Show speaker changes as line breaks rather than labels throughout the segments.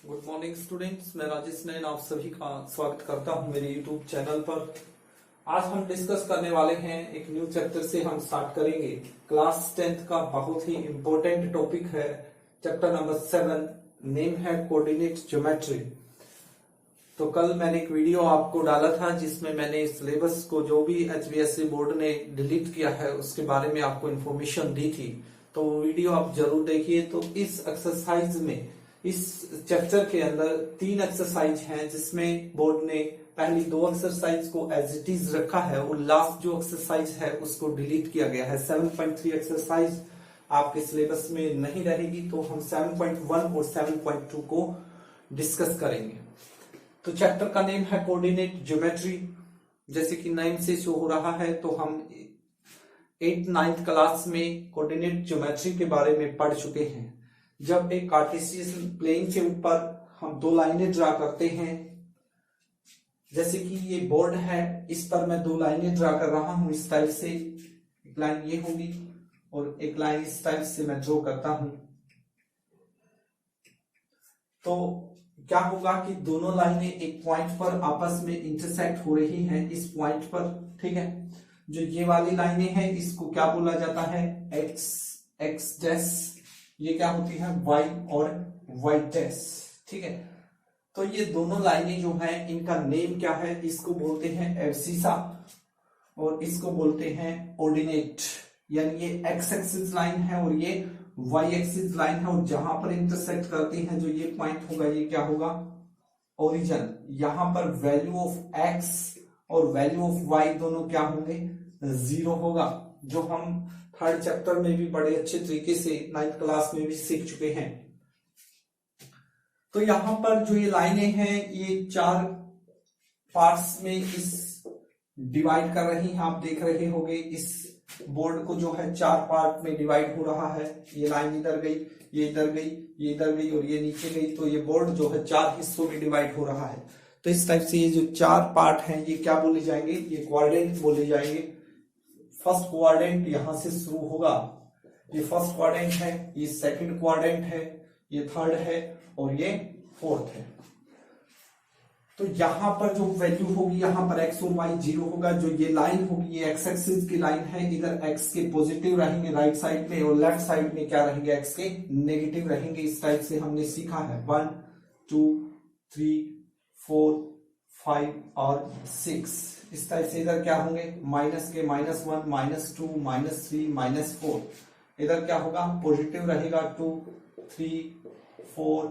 Good morning students, मैं राजेश नैन आप सभी का स्वागत करता हूं मेरे यूट्यूब चैनल पर। आज हम डिस्कस करने वाले हैं एक न्यू चैप्टर से हम स्टार्ट करेंगे। क्लास 10th का बहुत ही इंपॉर्टेंट टॉपिक है, चैप्टर नंबर 7, नेम है कोऑर्डिनेट ज्योमेट्री। तो कल मैंने एक वीडियो आपको डाला था जिसमें मैंने सिलेबस को जो भी एचवीएससी बोर्ड ने डिलीट किया है उसके बारे में आपको इन्फॉर्मेशन दी थी, तो वो वीडियो आप जरूर देखिए। तो इस एक्सरसाइज में, इस चैप्टर के अंदर 3 एक्सरसाइज हैं जिसमें बोर्ड ने पहली 2 एक्सरसाइज को एज इट इज रखा है और लास्ट जो एक्सरसाइज है उसको डिलीट किया गया है। 7.3 एक्सरसाइज आपके सिलेबस में नहीं रहेगी, तो हम 7.1 और 7.2 को डिस्कस करेंगे। तो चैप्टर का नेम है कोऑर्डिनेट ज्योमेट्री। जैसे कि नेम से शो हो रहा है, तो हम 8th-9th क्लास में कोऑर्डिनेट ज्योमेट्री के बारे में पढ़ चुके हैं। जब एक कार्टेशियन प्लेन के ऊपर हम 2 लाइनें ड्रा करते हैं, जैसे कि ये बोर्ड है, इस पर मैं 2 लाइनें ड्रा कर रहा हूं इस टाइप से। एक लाइन ये होगी और एक लाइन इस टाइप से मैं ड्रॉ करता हूं। तो क्या होगा कि दोनों लाइनें एक पॉइंट पर आपस में इंटरसेक्ट हो रही हैं इस पॉइंट पर, ठीक है। जो ये वाली लाइनें हैं इसको क्या बोला जाता है, एक्स डैश। ये क्या होती है, y और y डैश, ठीक है। तो ये दोनों लाइनें जो हैं इनका नेम क्या है, इसको बोलते हैं एब्सिसा और इसको बोलते हैं ऑर्डिनेट। यानी ये x एक्सिस लाइन है और ये y एक्सिस लाइन है, और जहां पर इंटरसेक्ट करती हैं जो ये पॉइंट होगा ये क्या होगा, ओरिजिन। यहां पर वैल्यू ऑफ x और वैल्यू ऑफ y दोनों क्या होंगे, 0 होगा, जो हम 3rd चैप्टर में भी बड़े अच्छे तरीके से 9th क्लास में भी सीख चुके हैं। तो यहां पर जो ये लाइनें हैं ये 4 पार्ट्स में इस डिवाइड कर रही हैं। आप देख रहे होंगे इस बोर्ड को जो है 4 पार्ट में डिवाइड हो रहा है। ये लाइन इधर गई, ये इधर गई, ये इधर गई और ये नीचे गई। तो ये बोर्ड जो है 4 हिस्सों में डिवाइड हो रहा है। तो इस टाइप से ये जो 4 पार्ट हैं ये क्या बोले जाएंगे, ये क्वाड्रेंट बोले जाएंगे। फर्स्ट क्वाड्रेंट यहां से शुरू होगा, ये फर्स्ट क्वाड्रेंट है, ये सेकंड क्वाड्रेंट है, ये थर्ड है और ये फोर्थ है। तो यहां पर जो वैल्यू होगी, यहां पर x और y 0 होगा। जो ये लाइन होगी ये x एक्सिस की लाइन है, इधर x के पॉजिटिव रहेंगे राइट साइड में और लेफ्ट साइड में क्या रहेंगे, x के नेगेटिव रहेंगे। इस टाइप से हमने सीखा है 1 2 3 4 5 और 6। इस टाइप से इधर क्या होंगे, माइनस के -1 -2 -3 -4। इधर क्या होगा, पॉजिटिव रहेगा 2 3 4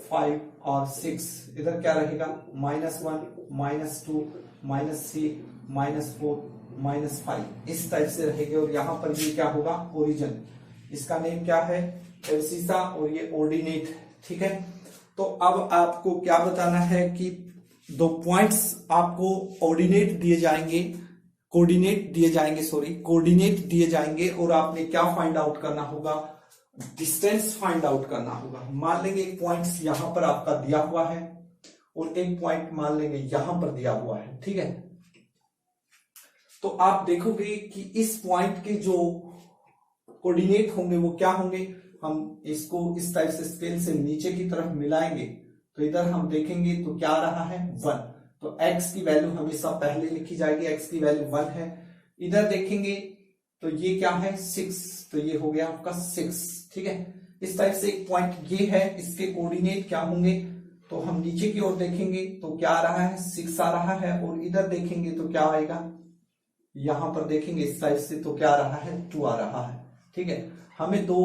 5 और 6। इधर क्या रहेगा, -1 -2 -3 -4 -5। इस टाइप से रहेंगे। और यहां पर ये क्या होगा, ओरिजिन। इसका नेम क्या है, एब्सिसा, और ये ऑर्डिनेट, ठीक है। तो अब आपको क्या बताना है कि 2 पॉइंट्स आपको ऑर्डिनेट दिए जाएंगे, कोऑर्डिनेट दिए जाएंगे और आपने क्या फाइंड आउट करना होगा, डिस्टेंस फाइंड आउट करना होगा। मान लेंगे एक पॉइंट यहां पर आपका दिया हुआ है और एक पॉइंट मान लेंगे यहां पर दिया हुआ है, ठीक है। तो आप देखोगे कि इस पॉइंट के जो कोऑर्डिनेट होंगे वो क्या होंगे। हम इसको इस टाइप से स्केल से नीचे की तरफ मिलाएंगे तो इधर हम देखेंगे तो क्या आ रहा है, 1। तो x की वैल्यू हमेशा पहले लिखी जाएगी, x की वैल्यू 1 है। इधर देखेंगे तो ये क्या है, 6। तो ये हो गया आपका 6, ठीक है। इस टाइप से एक पॉइंट ये है, इसके कोऑर्डिनेट क्या होंगे, तो हम नीचे की ओर देखेंगे तो क्या आ रहा है, 6 आ रहा है। और इधर देखेंगे तो क्या आएगा, यहां पर देखेंगे इस टाइप से तो क्या आ रहा है, 2 आ रहा है, ठीक है। हमें 2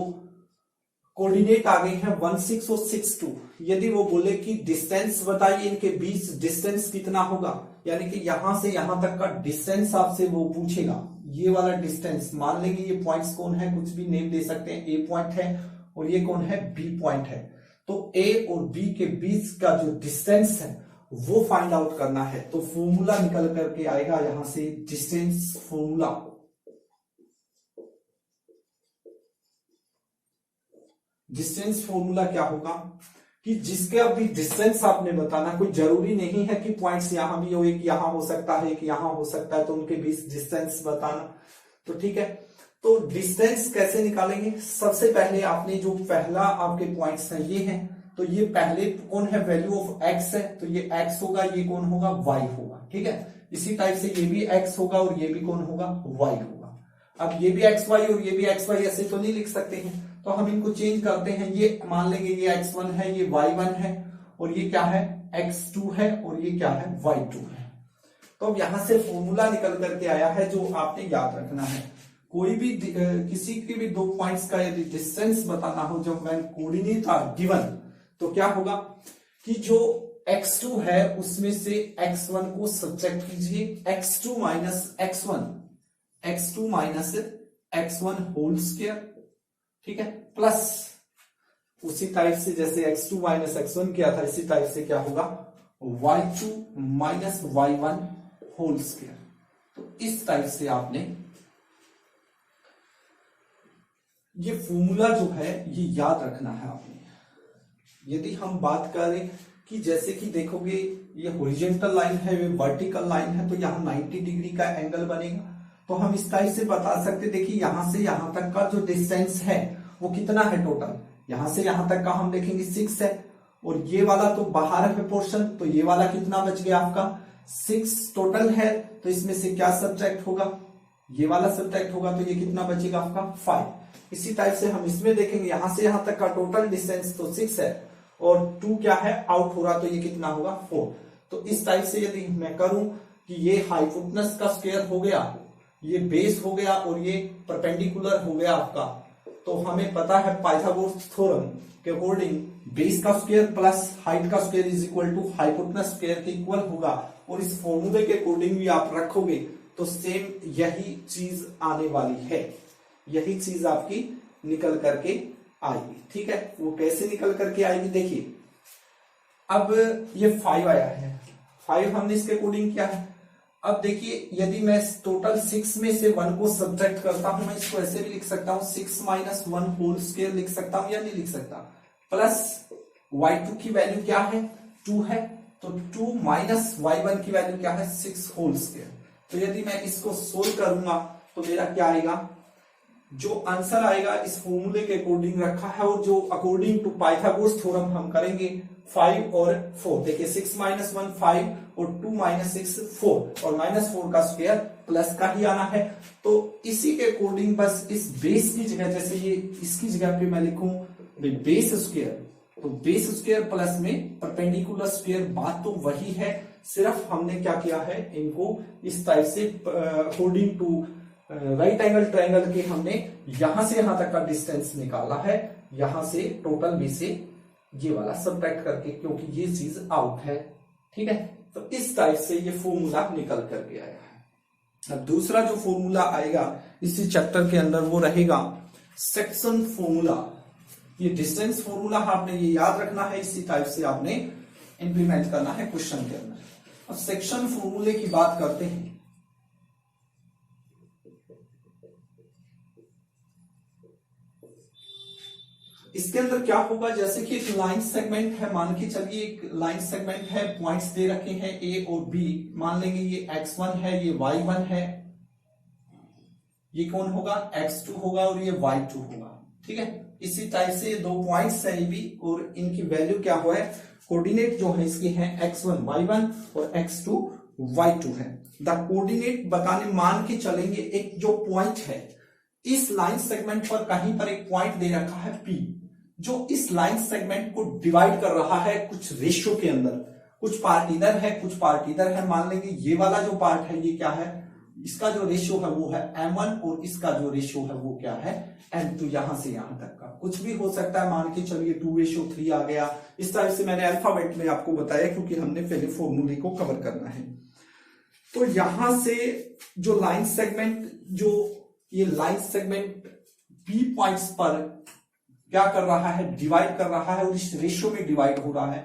कोऑर्डिनेट आ गए हैं 1 6 और 6 2। यदि वो बोले कि डिस्टेंस बताइए इनके बीच डिस्टेंस कितना होगा, यानी कि यहां से यहां तक का डिस्टेंस आपसे वो पूछेगा, ये वाला डिस्टेंस। मान लेंगे ये पॉइंट्स कौन है, कुछ भी नेम दे सकते हैं। ए पॉइंट है और ये कौन है, बी पॉइंट है। तो ए और बी के बीच का जो डिस्टेंस है वो फाइंड आउट करना है। तो फॉर्मूला निकल करके आएगा यहां से, डिस्टेंस फॉर्मूला। डिस्टेंस फॉर्मूला क्या होगा कि जिसके अभी डिस्टेंस आपने बताना, कोई जरूरी नहीं है कि पॉइंट्स यहां भी हो, एक यहां हो सकता है, एक यहां हो सकता है, तो उनके बीच डिस्टेंस बताना। तो ठीक है, तो डिस्टेंस कैसे निकालेंगे, सबसे पहले आपने जो पहला आपके पॉइंट्स हैं ये हैं, तो ये पहले कौन है, वैल्यू ऑफ x है, तो ये x होगा, ये कौन होगा, y होगा। ठीक है, इसी टाइप से ये भी x होगा और ये भी कौन होगा, y होगा। अब ये भी xy और ये भी xy ऐसे तो नहीं लिख सकते हैं, तो हम इनको चेंज करते हैं। ये मान लेंगे ये x1 है, ये y1 है, और ये क्या है, x2 है, और ये क्या है, y2 है। तो अब यहां से फॉर्मूला निकल करके आया है जो आपने याद रखना है। कोई भी किसी के भी दो पॉइंट्स का यदि डिस्टेंस बताना हो जब व्हेन कोऑर्डिनेट आर गिवन, तो क्या होगा कि जो x2 है उसमें से x1 को सब्ट्रैक्ट कीजिए, x2 minus x1 whole square, ठीक है, प्लस उसी टाइप से जैसे x2 माइनस x1 किया था, इसी टाइप से क्या होगा, y2 minus y1 whole square. तो इस टाइप से आपने ये फॉर्मूला जो है ये याद रखना है आपने। यदि हम बात करें कि जैसे कि देखोगे ये हॉरिजॉन्टल लाइन है, ये वर्टिकल लाइन है, तो यहाँ 90 डिग्री का एंगल बनेगा। तो हम इस टाइप से बता सकते, देखिए यहां से यहां तक का जो डिस्टेंस है वो कितना है टोटल, यहां से यहां तक का हम देखेंगे 6 है, और ये वाला तो बाहर है पोर्शन, तो ये वाला कितना बच गया आपका 6 टोटल है। तो इसमें से क्या सब्ट्रैक्ट होगा, ये वाला सब्ट्रैक्ट होगा, तो ये कितना बचेगा आपका 5। इसी टाइप से हम इसमें देखेंगे, यहां से यहां तक का टोटल डिस्टेंस तो 6 है और 2 क्या है आउट हो रहा, तो ये कितना होगा 4। तो इस टाइप से यदि मैं करूं कि ये हाइपोटेनस का स्क्वायर हो गया, ये बेस हो गया, और ये परपेंडिकुलर हो गया आपका, तो हमें पता है पाइथागोरस थ्योरम के अकॉर्डिंग बेस का स्क्वायर प्लस हाइट का square is equal to hypotenuse square के इक्वल होगा। और इस फॉर्मूले के अकॉर्डिंग भी आप रखोगे तो सेम यही चीज आने वाली है, यही चीज आपकी निकल करके आएगी। ठीक है, वो कैसे निकल करके आएगी देखिए। अब ये 5 आया है, 5 हमने इसके अकॉर्डिंग किया है। अब देखिए यदि मैं टोटल 6 में से 1 को सब्ट्रैक्ट करता हूं, मैं इसको ऐसे भी लिख सकता हूं 6 माइनस 1 होल स्क्वायर लिख सकता हूं या नहीं लिख सकता, प्लस y2 की वैल्यू क्या है 2 है, तो 2 माइनस y1 की वैल्यू क्या है 6 होल स्क्वायर। तो यदि मैं इसको सोल्व करूंगा तो मेरा क्या आएगा, जो आंसर आएगा इस फॉर्मूले के अकॉर्डिंग रखा है, और जो अकॉर्डिंग टू पाइथागोरस थ्योरम हम करेंगे 5 और 4। देखिए 6 माइनस 1 5 और 2 माइनस 6 4, और माइनस 4 का स्क्वायर प्लस का ही आना है। तो इसी के अकॉर्डिंग बस इस बेस की जगह, जैसे ये इसकी जगह पे मैं लिखूं बेस स्क्वायर, तो बेस स्क्वायर प्लस में परपेंडिकुलर स्क्वायर, बात तो वही है, सिर्फ हमने क्या किया है इनको इस टाइप से according to right angle triangle के हमने यहां से यहां तक का डिस्टेंस निकाला है, यहां से टोटल में से ये वाला सब्ट्रैक्ट करके, क्योंकि ये चीज आउट है। ठीक है, तो इस टाइप से ये फॉर्मूला निकल करके आया है। अब दूसरा जो फॉर्मूला आएगा इसी चैप्टर के अंदर वो रहेगा सेक्शन फॉर्मूला। ये डिस्टेंस फॉर्मूला आपने ये याद रखना है, इसी टाइप से आपने इंप्लीमेंट करना है क्वेश्चन के अंदर। अब सेक्शन फॉर्मूले की बात करते हैं। इसके अंदर क्या होगा, जैसे कि एक लाइन सेगमेंट है, मान के चलिए एक लाइन सेगमेंट है, पॉइंट्स दे रखे हैं ए और बी, मान लेंगे ये x1 है, ये y1 है, ये कौन होगा x2 होगा और ये y2 होगा। ठीक है, इसी टाइप से ये 2 पॉइंट्स है ये भी, और इनकी वैल्यू क्या हुआ है, कोऑर्डिनेट जो है इसके हैं x1 y1 और x2 y2 है। द कोऑर्डिनेट बताने मान के चलेंगे एक जो पॉइंट है इस लाइन सेगमेंट पर, कहीं पर एक पॉइंट दे रखा है P, जो इस लाइन सेगमेंट को डिवाइड कर रहा है कुछ रेशियो के अंदर, कुछ पार्ट इधर है कुछ पार्ट इधर है। मान लेंगे ये वाला जो पार्ट है ये क्या है, इसका जो रेशियो है वो है m1 और इसका जो रेशियो है वो क्या है m2, यहां से यहां तक का कुछ भी हो सकता है, मान के चलिए 2:3 आ गया। इस तरह से मैंने अल्फाबेट में आपको बताया क्योंकि हमने पहले फॉर्मूले को कवर करना है। तो यहां से जो लाइन सेगमेंट, जो ये लाइन सेगमेंट P पॉइंट्स पर क्या कर रहा है, डिवाइड कर रहा है और इस रेशियो में डिवाइड हो रहा है।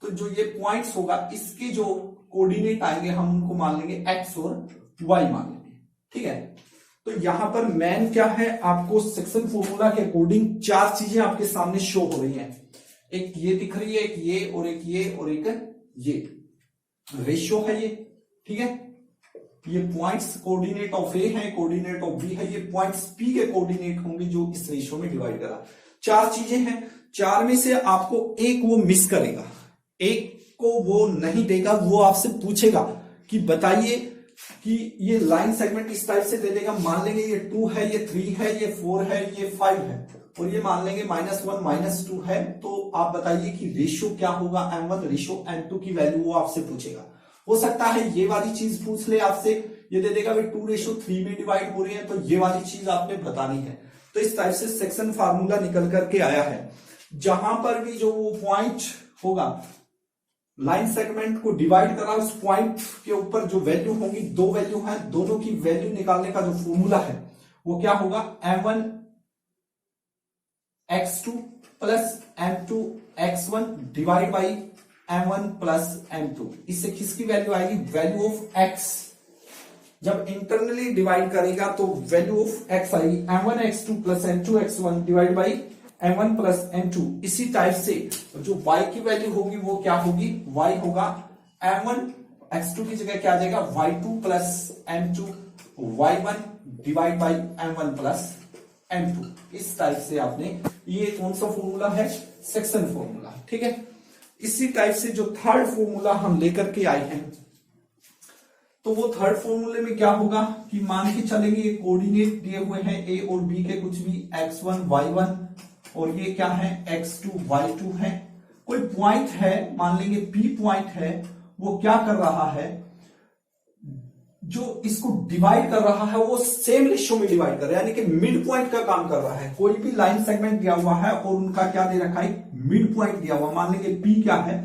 तो जो ये पॉइंट्स होगा इसके जो कोऑर्डिनेट आएंगे हम उनको मान लेंगे x और y मान लेंगे। ठीक है, तो यहां पर मैन क्या है, आपको सेक्शन फॉर्मूला के अकॉर्डिंग 4 चीजें आपके सामने शो हो रही हैं। एक ये दिख रही है, एक ये और एक ये और एक ये रेशियो है ये। ठीक है, ये पॉइंट्स कोऑर्डिनेट ऑफ ए है, कोऑर्डिनेट ऑफ बी है, ये पॉइंट्स पी के कोऑर्डिनेट होंगे जो इस रेशियो में डिवाइड करा। 4 चीजें हैं, चार में से आपको एक वो मिस करेगा, एक को वो नहीं देगा, वो आपसे पूछेगा कि बताइए कि ये लाइन सेगमेंट इस टाइप से दे देगा, मान लेंगे ये 2 है, ये 3 है, ये 4 है, ये 5 है, और ये मान लेंगे -1 -2 है, तो आप बताइए कि रेशियो क्या होगा M1 रेशियो M2 की वैल्यू वो आपसे पूछेगा। हो सकता है ये वाली चीज पूछ ले आपसे, ये दे देगा 2:3 में डिवाइड हो रही है, तो ये वाली चीज आपने बतानी है। तो इस टाइप से सेक्शन फार्मूला निकल करके आया है। जहां पर भी जो वो पॉइंट होगा, लाइन सेगमेंट को डिवाइड करा, उस पॉइंट के ऊपर जो वैल्यू होगी, दो वैल्यू है, दोनों की वैल्यू निकालने का जो फॉर्मूला है वो क्या होगा, M1 x2 plus M2 x1 divide by M1 plus M2। इससे किसकी वैल्यू आएगी, वैल्यू ऑफ x। जब इंटरनली डिवाइड करेगा तो वैल्यू ऑफ x आएगी M1 x2 plus M2 x1 divide by M1 plus M2। इसी टाइप से जो y की वैल्यू होगी वो क्या होगी, y होगा M1 x2 की जगह क्या आ जाएगा, y2 plus M2 y1 divide by M1 plus M2। इस टाइप से आपने, ये कौन सा फॉर्मूला है, सेक्शन फॉर्मूला, ठीक है। इसी टाइप से जो थर्ड फॉर्मूला हम लेकर के आए हैं, तो वो थर्ड फॉर्मूले में क्या होगा कि मान के चलेंगे ये कोऑर्डिनेट दिए हुए हैं a और b के, कुछ भी x1 y1 और ये क्या है x2 y2 है। कोई पॉइंट है, मान लेंगे p पॉइंट है, वो क्या कर रहा है, जो इसको डिवाइड कर रहा है वो सेम रेशियो में डिवाइड कर रहा है, यानी कि मिड पॉइंट का काम कर रहा है। कोई भी लाइन सेगमेंट दिया हुआ है और उनका क्या दे रखा है, मिड पॉइंट दिया हुआ, मान लेंगे p क्या है,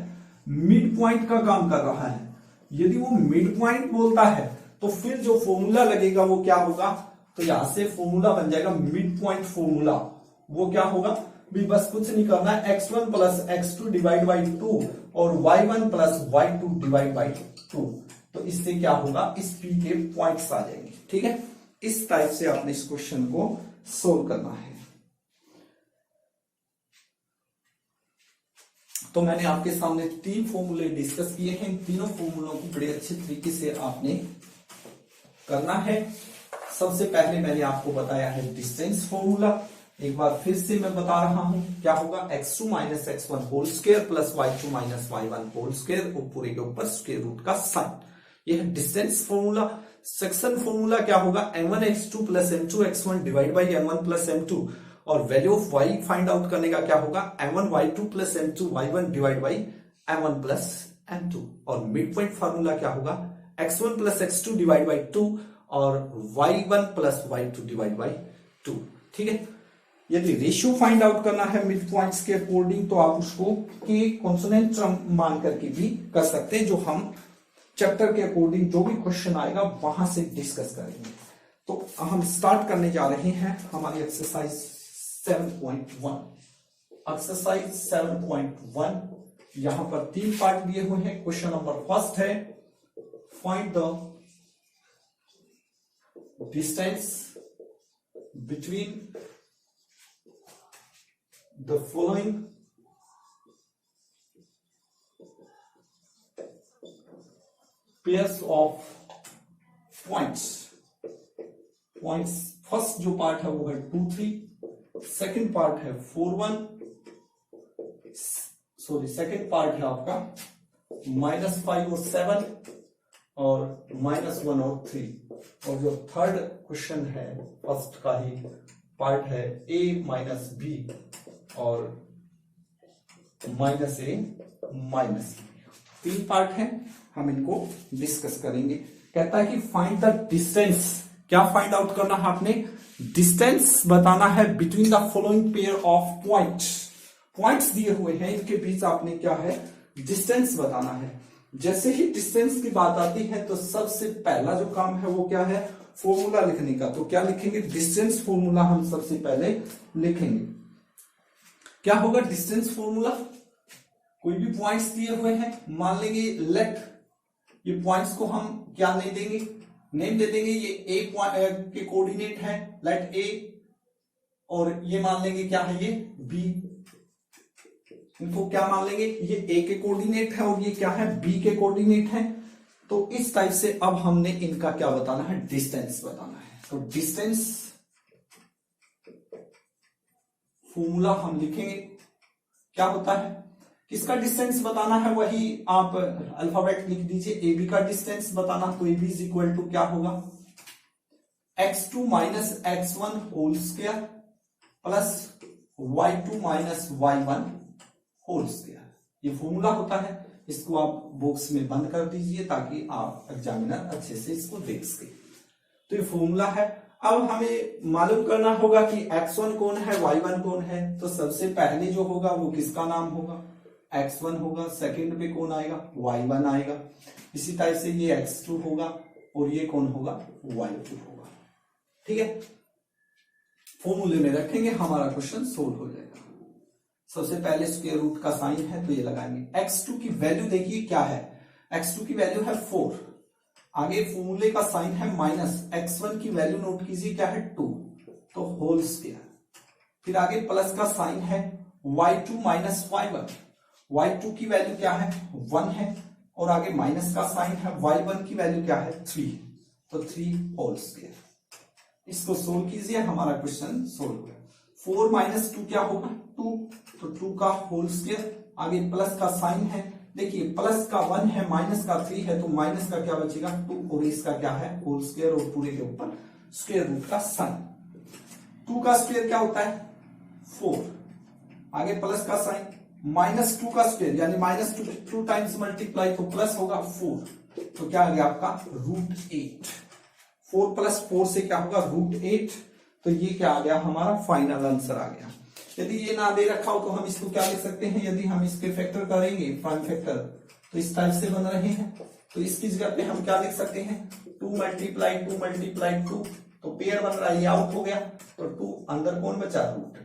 मिड पॉइंट का काम कर रहा है। यदि वो मिड पॉइंट बोलता है तो फिर जो फॉर्मूला लगेगा वो क्या होगा, तो यहां से फॉर्मूला बन जाएगा मिड पॉइंट फॉर्मूला। वो क्या होगा भी, बस कुछ नहीं करना है, x1 plus x2 divide by 2 और y1 plus y2 divide by 2। तो इससे क्या होगा, इस p के पॉइंट्स आ जाएंगे, ठीक है। इस टाइप से आपने इस क्वेश्चन को सोल्व करना है। तो मैंने आपके सामने 3 फॉर्मूले डिस्कस किए हैं। तीनों फॉर्मूलों को बड़े अच्छे तरीके से आपने करना है। सबसे पहले मैंने आपको बताया है डिस्टेंस फॉर्मूला, एक बार फिर से मैं बता रहा हूं, क्या होगा, x2 minus x1 whole square plus y2 minus y1 whole square और पूरे के ऊपर स्क्वायर रूट का साइन। यह है डिस्टेंस फॉर्मूला। सेक्शन फॉर्मूला क्या होगा, m1 x2 plus m2 x1 divide by m1 plus m2, और value of y find out करने का क्या होगा, m1 y2 plus m2 y1 divide by m1 plus m2। और मिड पॉइंट फार्मूला क्या होगा, x1 plus x2 divide by 2 और y1 plus y2 divide by 2, ठीक है। यदि रेशियो फाइंड आउट करना है मिड पॉइंट्स के अकॉर्डिंग, तो आप उसको के कॉन्सोनेंट मान करके भी कर सकते हैं, जो हम चैप्टर के अकॉर्डिंग जो भी क्वेश्चन आएगा वहां से डिस्कस करेंगे। तो हम स्टार्ट करने जा रहे हैं हमारी एक्सरसाइज 7.1। एक्सरसाइज 7.1, यहां पर 3 पार्ट दिए हुए हैं। क्वेश्चन नंबर फर्स्ट है, find the distance between the following pairs of points। First जो पार्ट है वो है 2 3, सेकंड पार्ट है 4 1, सेकंड पार्ट है आपका -5 और 7 और -1 और 3, और जो थर्ड क्वेश्चन है फर्स्ट का ही पार्ट है a माइनस बी और -a माइनस। 3 पार्ट है, हम इनको डिस्कस करेंगे। कहता है कि फाइंड द डिस्टेंस। क्या फाइंड आउट करना है आपने, डिस्टेंस बताना है between the following pair of points दिए हुए हैं, इनके बीच आपने क्या है, डिस्टेंस बताना है। जैसे ही डिस्टेंस की बात आती है तो सबसे पहला जो काम है वो क्या है, फॉर्मूला लिखने का। तो क्या लिखेंगे, डिस्टेंस फॉर्मूला हम सबसे पहले लिखेंगे। क्या होगा डिस्टेंस फॉर्मूला, कोई भी पॉइंट्स दिए हुए हैं, मान लेंगे लेट, ये पॉइंट्स को हम क्या नहीं देंगे, नेम दे देंगे। ये ए के कोऑर्डिनेट है, लेट ए, और ये मान लेंगे क्या है, ये बी। इनको क्या मान लेंगे, ये ए के कोऑर्डिनेट है और ये क्या है, बी के कोऑर्डिनेट है। तो इस टाइप से अब हमने इनका क्या बताना है, डिस्टेंस बताना है। तो डिस्टेंस फॉर्मूला हम लिखेंगे क्या होता है, किसका डिस्टेंस बताना है वही आप अल्फाबेट लिख दीजिए, ए बी का डिस्टेंस बताना, तो A B is equal to क्या होगा, x2 minus x1 whole square plus y2 minus y1 whole square, ये फॉर्मूला होता है। इसको आप बॉक्स में बंद कर दीजिए ताकि आप एग्जामिनर अच्छे से इसको देख सके। तो ये फॉर्मूला है। अब हमें मालूम करना होगा कि x1 कौन है, y1 कौन है। तो सबसे पहले जो होगा वो किसका नाम होगा, x1 होगा, सेकंड पे कौन आएगा, y1 आएगा। इसी टाइप से ये x2 होगा और ये कौन होगा, y2 होगा। ठीक है, फॉर्मूले में रखेंगे, हमारा क्वेश्चन सोल्व हो जाएगा। सबसे पहले स्क्वायर रूट का साइन है तो ये लगाएंगे। x2 की वैल्यू देखिए क्या है, x2 की वैल्यू है 4, आगे फॉर्मूले का साइन है माइनस, x1 की वैल्यू नोट कीजिए क्या है 2, तो होल स्क्वायर, फिर आगे प्लस का साइन है y2 माइनस y1, y2 की वैल्यू क्या है 1 है, और आगे माइनस का साइन है y1 की वैल्यू क्या है 3, तो 3 होल स्क्वायर। इसको सोल्व कीजिए, हमारा क्वेश्चन सोल्व हो गया। 4 माइनस 2 क्या होगा 2, तो 2 का होल स्क्वायर, आगे प्लस का साइन है, देखिए प्लस का 1 है, माइनस का 3 है, तो माइनस का क्या बचेगा 2, और इसका क्या है होल स्क्वायर, और पूरे के ऊपर स्क्वायर रूट का साइन। 2 का स्क्वायर क्या होता है 4, आगे प्लस का साइन, माइनस 2 का स्क्वायर यानी माइनस 2 टाइम्स मल्टीप्लाई तो प्लस होगा 4, तो क्या आ गया आपका √8। 4 प्लस 4 से क्या होगा √8, तो ये क्या आ गया हमारा फाइनल आंसर आ गया। यदि ये ना दे रखा हो तो हम इसको क्या लिख सकते हैं, यदि हम इसके फैक्टर करेंगे प्राइम फैक्टर तो इस टाइप से बन रहे हैं, तो इसकी जगह पे हम क्या लिख सकते हैं 2 मल्टीप्लाई 2, तो पेयर बन रहा है, ये आउट हो गया, तो 2 अंदर कौन बचा रूट,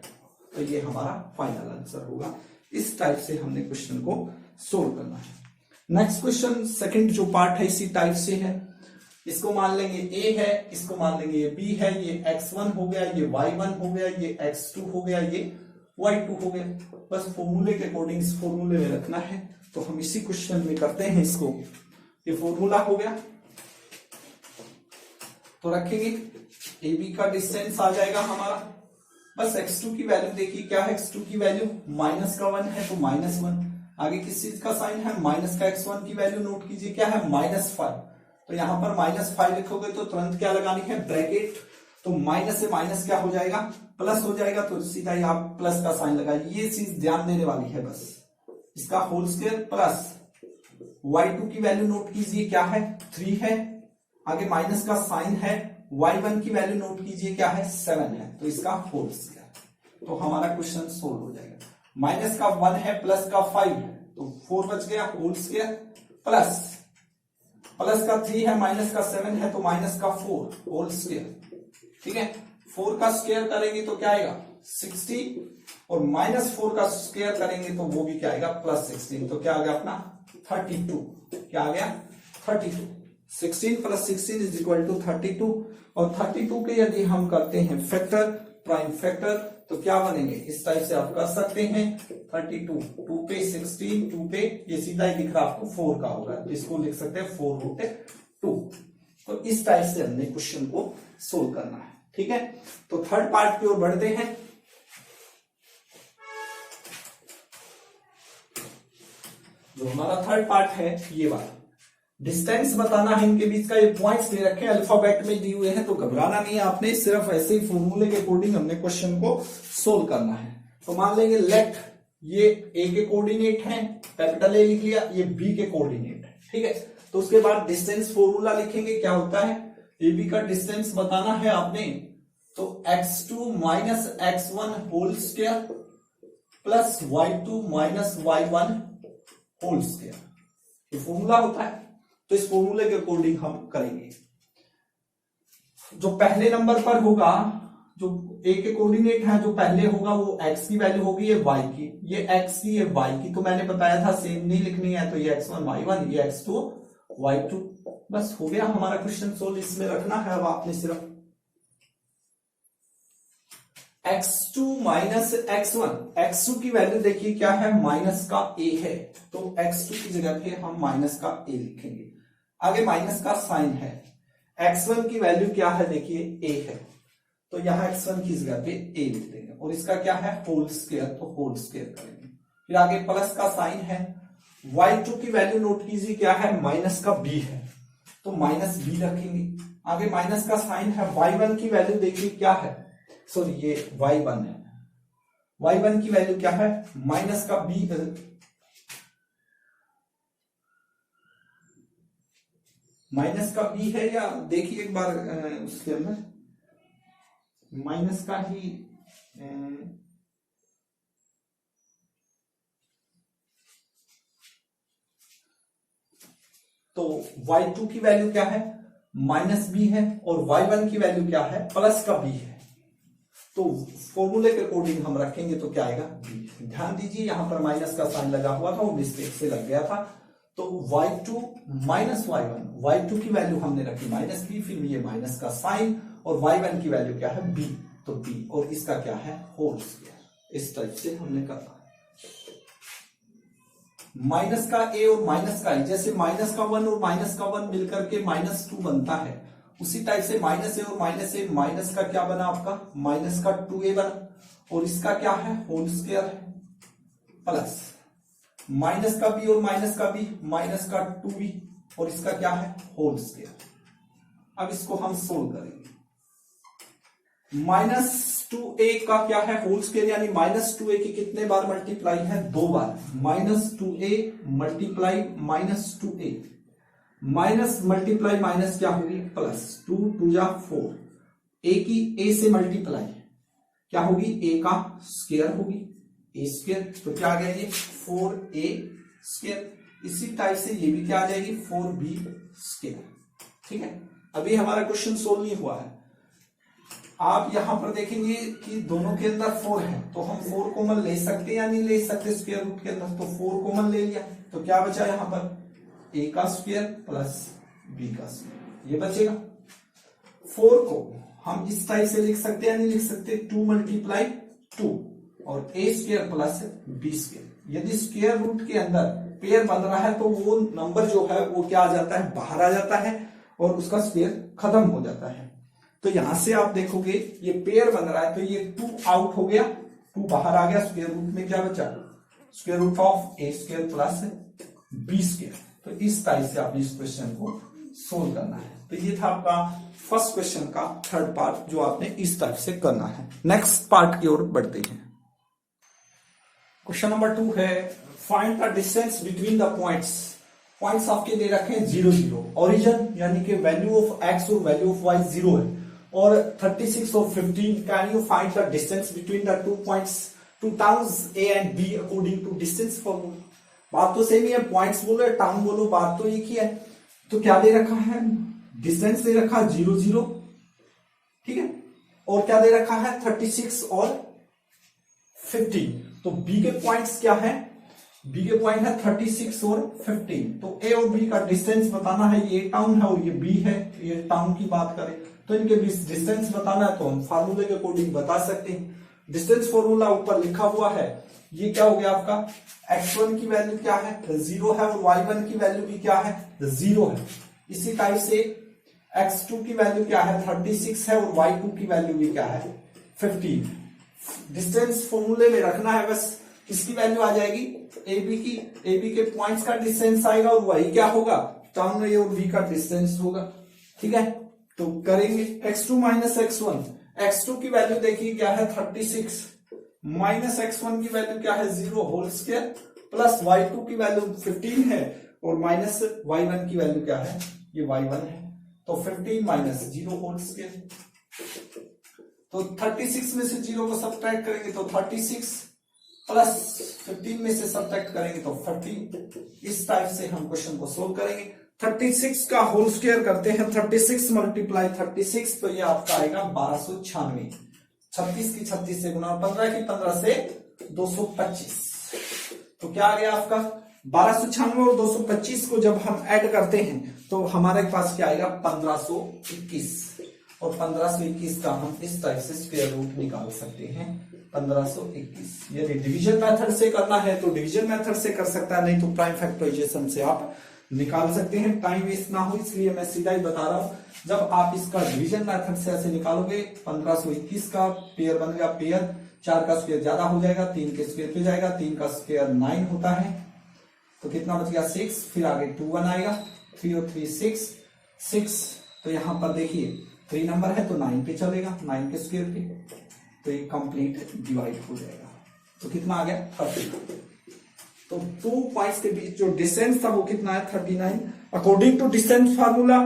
तो ये हमारा फाइनल आंसर होगा। इस टाइप से हमने क्वेश्चन को सोल्व करना है। नेक्स्ट क्वेश्चन सेकंड जो पार्ट है इसी टाइप से है, इसको मान लेंगे a है, इसको मान लेंगे ये b है, ये x1 हो गया, ये y1 हो गया, ये x2 हो गया, ये y2 हो गया। बस फॉर्मूले के अकॉर्डिंग इस फॉर्मूले में रखना है, तो हम इसी क्वेश्चन में करते हैं इसको। ये फॉर्मूला हो गया तो रखेंगे, ए बी का डिस्टेंस आ जाएगा हमारा, बस x2 की वैल्यू देखिए क्या है, x2 की वैल्यू माइनस का 1 है तो -1, आगे किस चीज का साइन है माइनस का, x1 की वैल्यू नोट कीजिए क्या है -5, तो यहां पर -5 लिखोगे तो तुरंत क्या लगानी है ब्रैकेट, तो माइनस से माइनस क्या हो जाएगा प्लस हो जाएगा, तो सीधा ही आप प्लस का साइन लगाइए। ये चीज ध्यान देने वाली है बस, इसका होल स्क्वायर प्लस y2 की वैल्यू नोट कीजिए क्या है 3 है, आगे माइनस का साइन है, y1 की वैल्यू नोट कीजिए क्या है 7 है, तो इसका होल स्क्वायर, तो हमारा क्वेश्चन सोल्व हो जाएगा। माइनस का 1 है, प्लस का 5 है, तो 4 बच गया होल स्क्वायर, प्लस का 3 है, माइनस का 7 है, तो माइनस का 4 होल स्क्वायर। ठीक है, 4 का स्क्वायर करेंगे तो क्या आएगा 60, और -4 का स्क्वायर करेंगे तो वो भी क्या आएगा +16, तो क्या आ गया अपना 32, क्या आ गया 32, 16 + 16 इज इक्वल टू 32, और 32 के यदि हम करते हैं फैक्टर प्राइम फैक्टर तो क्या बनेंगे, इस टाइप से आप कर सकते हैं 32, 2 पे 16, 2 पे ये सीधा ही दिख रहा आपको 4 का होगा, इसको लिख सकते हैं 4√2। तो इस टाइप से हमने क्वेश्चन को सोल्व करना है। ठीक है, तो थर्ड पार्ट की ओर बढ़ते हैं। जो हमारा थर्ड पार्ट है ये वाला, डिस्टेंस बताना है इनके बीच का, ये पॉइंट्स दे रखे हैं अल्फाबेट में दिए हुए हैं, तो घबराना नहीं है आपने, सिर्फ ऐसे ही फॉर्मूले के अकॉर्डिंग हमने क्वेश्चन को सोल्व करना है। तो मान लेंगे लेट ये ए के कोऑर्डिनेट है, कैपिटल ए लिख लिया, ये बी के कोऑर्डिनेट है। ठीक है, तो उसके बाद डिस्टेंस फॉर्मूला लिखेंगे, क्या होता है ए बी का डिस्टेंस बताना है आपने, तो x2 minus x1 whole square plus y2 minus y1 whole square, ये फॉर्मूला होता है। तो इस फॉर्मूले के अकॉर्डिंग हम करेंगे। जो पहले नंबर पर होगा, जो ए के कोऑर्डिनेट है, जो पहले होगा वो x की वैल्यू होगी, ये y की, ये x की, ये y की, तो मैंने बताया था सेम नहीं लिखनी है, तो ये x1 y1, ये x2 y2, बस हो गया हमारा क्वेश्चन सोल्व। इसमें रखना है अब आपने सिर्फ x2 माइनस x1, x2 की वैल्यू देखिए क्या है माइनस का a है, तो x2 की जगह पे हम माइनस का a लिखेंगे, आगे माइनस का साइन है, x1 की वैल्यू क्या है देखिए a है, तो यहां x1 की जगह पे a लिख देंगे, और इसका क्या है होल स्क्वायर, तो होल स्क्वायर करेंगे, फिर आगे प्लस का साइन है, y2 की वैल्यू नोट कीजिए क्या है, माइनस का b है, तो माइनस b रखेंगे। आगे माइनस का साइन है, y1 की वैल्यू देखिए क्या है, सॉरी ये y1 है, y1 की वैल्यू क्या है, माइनस का b, माइनस का b है, या देखिए एक बार उसके अंदर माइनस का ही तो y2 की वैल्यू क्या है, माइनस बी है, और y1 की वैल्यू क्या है, प्लस का b है। तो फॉर्मूले के अकॉर्डिंग हम रखेंगे तो क्या आएगा, b। ध्यान दीजिए यहां पर माइनस का साइन लगा हुआ था, वो मिस्टेक से लग गया था। तो y2 माइनस y1, y2 की वैल्यू हमने रखी माइनस b, फिर ये माइनस का साइन, और y1 की वैल्यू क्या है, b, तो b, और इसका क्या है, होल स्क्वायर। इस टाइप से हमने करना है। माइनस का a और माइनस का a, जैसे माइनस का 1 और माइनस का 1 मिलकर के -2 बनता है, उसी टाइप से माइनस a और माइनस a, माइनस का क्या बना आपका, माइनस का 2a बना, और इसका क्या है, होल स्क्वायर है, प्लस माइनस का b और माइनस का b, माइनस का 2b, और इसका क्या है, होल स्क्वायर। अब इसको हम सोल्व करेंगे। -2a का क्या है, होल स्क्वायर, यानी -2a की कितने बार मल्टीप्लाई है, 2 बार, -2a multiply -2a, minus multiply minus क्या होगी, प्लस, 2 2 जा 4, a की a से मल्टीप्लाई क्या होगी, a का स्क्वायर होगी, a स्क्वायर, तो क्या आ गया ये 4a स्क्वायर। इसी टाइप से ये भी क्या आ जाएगी, 4b स्क्वायर। ठीक है, अभी हमारा क्वेश्चन सोल्व नहीं हुआ है। आप यहां पर देखेंगे कि दोनों के अंदर 4 है, तो हम 4 कॉमन ले सकते या नहीं ले सकते स्क्वायर रूट के अंदर, तो 4 कॉमन ले लिया, तो क्या बचा यहां पर, a का स्क्वायर प्लस b का स्क्वायर, ये बचेगा। 4 को हम इस टाइप से लिख सकते या नहीं लिख सकते, 2 मल्टीप्लाई 2, और a square plus b square. यदि स्क्वायर रूट के अंदर पेयर बन रहा है तो वो नंबर जो है वो क्या आ जाता है, बाहर आ जाता है, और उसका स्क्वायर खत्म हो जाता है। तो यहां से आप देखोगे ये पेयर बन रहा है, तो ये 2 आउट हो गया, 2 बाहर आ गया, स्क्वायर रूट में क्या बचा, square root of a square plus b square. तो इस टाइप से आपने इस क्वेश्चन को सोल्व करना है। तो ये था आपका फर्स्ट क्वेश्चन का थर्ड पार्ट, जो आपने इस टाइप से करना है। नेक्स्ट पार्ट की ओर बढ़ते हैं। क्वेश्चन नंबर 2 है, find the distance between the points. Points आपके दे रखे हैं 0 0, ओरिजिन यानी कि वैल्यू ऑफ x और वैल्यू ऑफ y 0 है, और 36 और 15। Can you find the distance between the 2 points, 2 towns a and b according to distance formula. बात तो सेम ही है, पॉइंट्स बोलो या टाउन बोलो, बात तो एक ही है। तो क्या दे रखा है, डिस्टेंस दे रखा है 0 0, ठीक है, और क्या दे रखा है 36 और 15। तो b के पॉइंट्स क्या है, b के पॉइंट है 36 और 15। तो a और b का डिस्टेंस बताना है, ये टाउन है और ये b है, ये टाउन की बात करें तो इनके बीच डिस्टेंस बताना है, तो हम फार्मूले के अकॉर्डिंग बता सकते हैं। डिस्टेंस फॉर्मूला ऊपर लिखा हुआ है, ये क्या हो गया आपका, x1 की वैल्यू क्या है, 0 है, और y1 की वैल्यू भी क्या है, 0 है। इसी टाइप से x2 की वैल्यू क्या है, 36 है, और y2 की वैल्यू भी क्या है, 15। डिस्टेंस फॉर्मूले में रखना है, बस किसकी वैल्यू आ जाएगी, AB की, AB के पॉइंट्स का डिस्टेंस आएगा, और वही क्या होगा, टाउन ए और B का डिस्टेंस होगा। ठीक है, तो करेंगे x2 माइनस x1, x2 की वैल्यू देखिए क्या है 36, माइनस x1 की वैल्यू क्या है 0 होल स्क्वायर, प्लस y2 की वैल्यू 15 है, और माइनस y1 की वैल्यू क्या है, ये y1 है। तो 15 माइनस 0 होल स्क्वायर, तो 36 में से 0 को सब्ट्रैक्ट करेंगे तो 36, प्लस 15 में से सब्ट्रैक्ट करेंगे तो 40। इस टाइप से हम क्वेश्चन को सोल्व करेंगे। 36 का होल स्क्वायर करते हैं, 36 मल्टीप्लाई 36, तो ये आपका आएगा 1296। 36 की 36 से गुना, 15 की 15 से 225, तो क्या आ गया आपका 1296 और 225 को जब हम ऐड करते हैं तो हमारे पास क्या आएगा 1521, और 1521 का हम इस टाइप से स्क्वायर रूट निकाल सकते हैं 1521। यदि डिवीजन मेथड से करना है तो डिवीजन मेथड से कर सकता है, नहीं तो प्राइम फैक्टराइजेशन से आप निकाल सकते हैं। टाइम वेस्ट ना हो इसलिए मैं सीधा ही बता रहा हूं। जब आप इसका डिवीजन मेथड से ऐसे निकालोगे 1521 का पेयर बन गया पेयर, 4 का स्क्वायर ज्यादा हो जाएगा, 3 के स्क्वायर पे जाएगा, 3 का स्क्वायर 9 होता है, तो कितना बच गया 6, फिर आगे 2 1 आएगा, 3 और 3 6, तो यहां पर देखिए 3 नंबर है तो 9 पे चलेगा, 9 के स्क्वायर पे, तो ये कंप्लीट डिवाइड हो जाएगा। तो कितना आ गया 30। तो 2 पॉइंट्स के बीच जो डिस्टेंस था वो कितना है 39। अकॉर्डिंग टू डिस्टेंस फार्मूला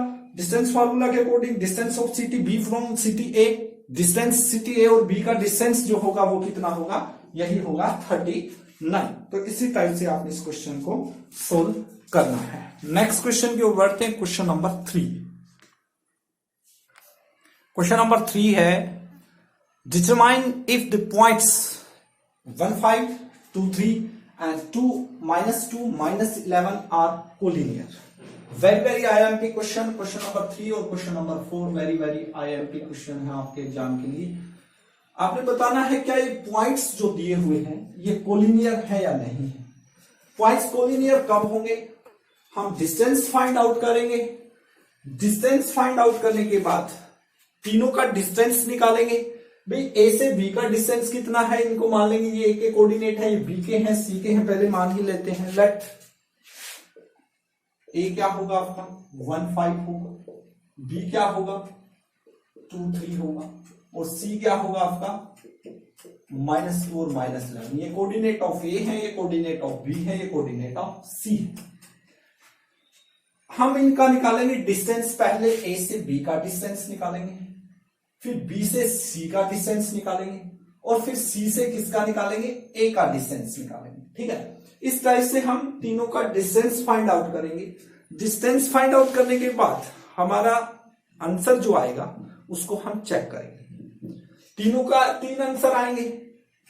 के according distance of city B from city A, distance city A और बी का डिस्टेंस जो होगा वो कितना होगा, यही होगा 39। तो इसी टाइप से आपने इस क्वेश्चन को सोल्व करना है। नेक्स्ट क्वेश्चन की ओर बढ़ते हैं, क्वेश्चन नंबर 3। क्वेश्चन नंबर 3 है determine if the points 1 5 2 3 and 2 -2 -11 are collinear। Very IMP question number 3 और question number 4 very IMP question है आपके एग्जाम के लिए। आपने बताना है क्या ये पॉइंट्स जो दिए हुए हैं ये कोलिनियर है या नहीं है। पॉइंट्स कोलिनियर कब होंगे, हम डिस्टेंस फाइंड आउट करेंगे, डिस्टेंस फाइंड आउट करने के बाद तीनों का डिस्टेंस निकालेंगे। भाई ए से बी का डिस्टेंस कितना है, इनको मान लेंगे ये ए के कोऑर्डिनेट है, ये बी के हैं, सी के हैं, पहले मान ही लेते हैं। लेट ए क्या होगा आपका 1 5 होगा, बी क्या होगा 2 3 होगा, और सी क्या होगा आपका -2 और -11। ये कोऑर्डिनेट ऑफ ए है, ये कोऑर्डिनेट ऑफ बी है, ये कोऑर्डिनेट ऑफ सी है। हम इनका निकालेंगे डिस्टेंस, पहले ए से बी का डिस्टेंस निकालेंगे, फिर बी से सी का डिस्टेंस निकालेंगे, और फिर सी से किसका निकालेंगे, ए का डिस्टेंस निकालेंगे। ठीक है, इस तरह से हम तीनों का डिस्टेंस फाइंड आउट करेंगे। डिस्टेंस फाइंड आउट करने के बाद हमारा आंसर जो आएगा उसको हम चेक करेंगे। तीनों का 3 आंसर आएंगे,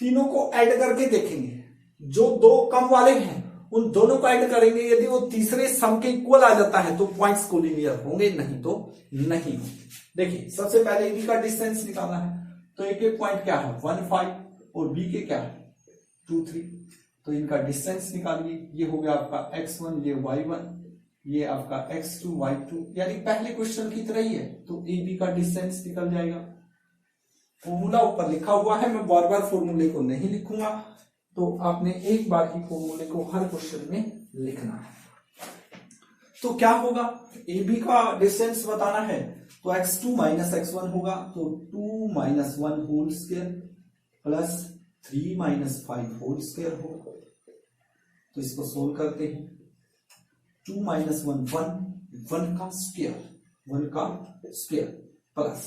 तीनों को ऐड करके देखेंगे, जो 2 कम वाले हैं उन दोनों को ऐड करेंगे। यदि वो तीसरे सम के इक्वल आ जाता है तो पॉइंट्स कोलिनियर होंगे, नहीं तो नहीं होंगे। देखिए सबसे पहले बी का डिस्टेंस निकालना है, तो ए के पॉइंट क्या है 1 5 और बी के क्या है 2 3, तो इनका डिस्टेंस निकालिए। ये हो गया आपका x1, ये y1, ये आपका x2 y2, यानी पहले क्वेश्चन की तरह ही है। तो ए बी का डिस्टेंस निकल जाएगा। फॉर्मूला ऊपर लिखा हुआ है, मैं बार बार फॉर्मूले को नहीं लिखूंगा, तो आपने एक बार ही फॉर्मूले को हर क्वेश्चन में लिखना है। तो क्या होगा, ए बी का डिस्टेंस बताना है तो x2 - x1 होगा, तो 2 - 1 whole square plus 3 - 5 whole square होगा। तो इसको सोल्व करते हैं। 2 - 1 1 का स्क्वायर प्लस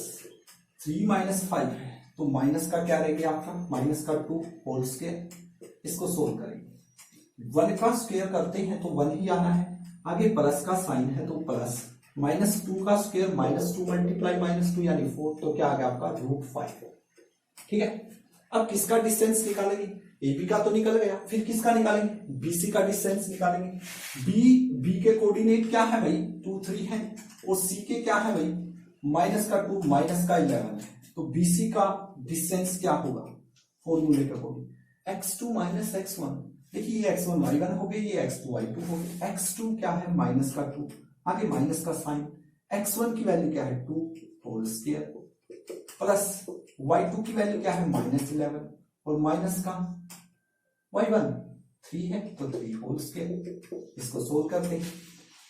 3 - 5 है, तो माइनस का क्या रह गया आपका -2 होल स्क्वायर। इसको सोल्व करेंगे, 1 का स्क्वायर करते हैं तो 1 ही आना है, आगे प्लस का साइन है तो प्लस, -2 का स्क्वायर -2 × -2 यानी 4, तो क्या आ गया आपका √5। ठीक है, अब किसका डिस्टेंस निकालेंगे, ए बी का तो निकल गया, फिर किसका निकालेंगे, बीसी का डिस्टेंस निकालेंगे। बी के कोऑर्डिनेट क्या है भाई 2 3 है, और सी के क्या है भाई -2 -11 है, तो बीसी का डिस्टेंस क्या होगा फॉर्मूले के अकॉर्डिंग x2 - x1। देखिए ये x1 y1 हो गई, ये x2 y2 हो गई। x2 क्या है -2, आगे माइनस का साइन, x1 की वैल्यू क्या है 2 होल स्क्वायर प्लस y2 की वैल्यू क्या है -11 और माइनस का y1 3 है तो 3 होल स्क्वायर। इसको सोल्व करते हैं,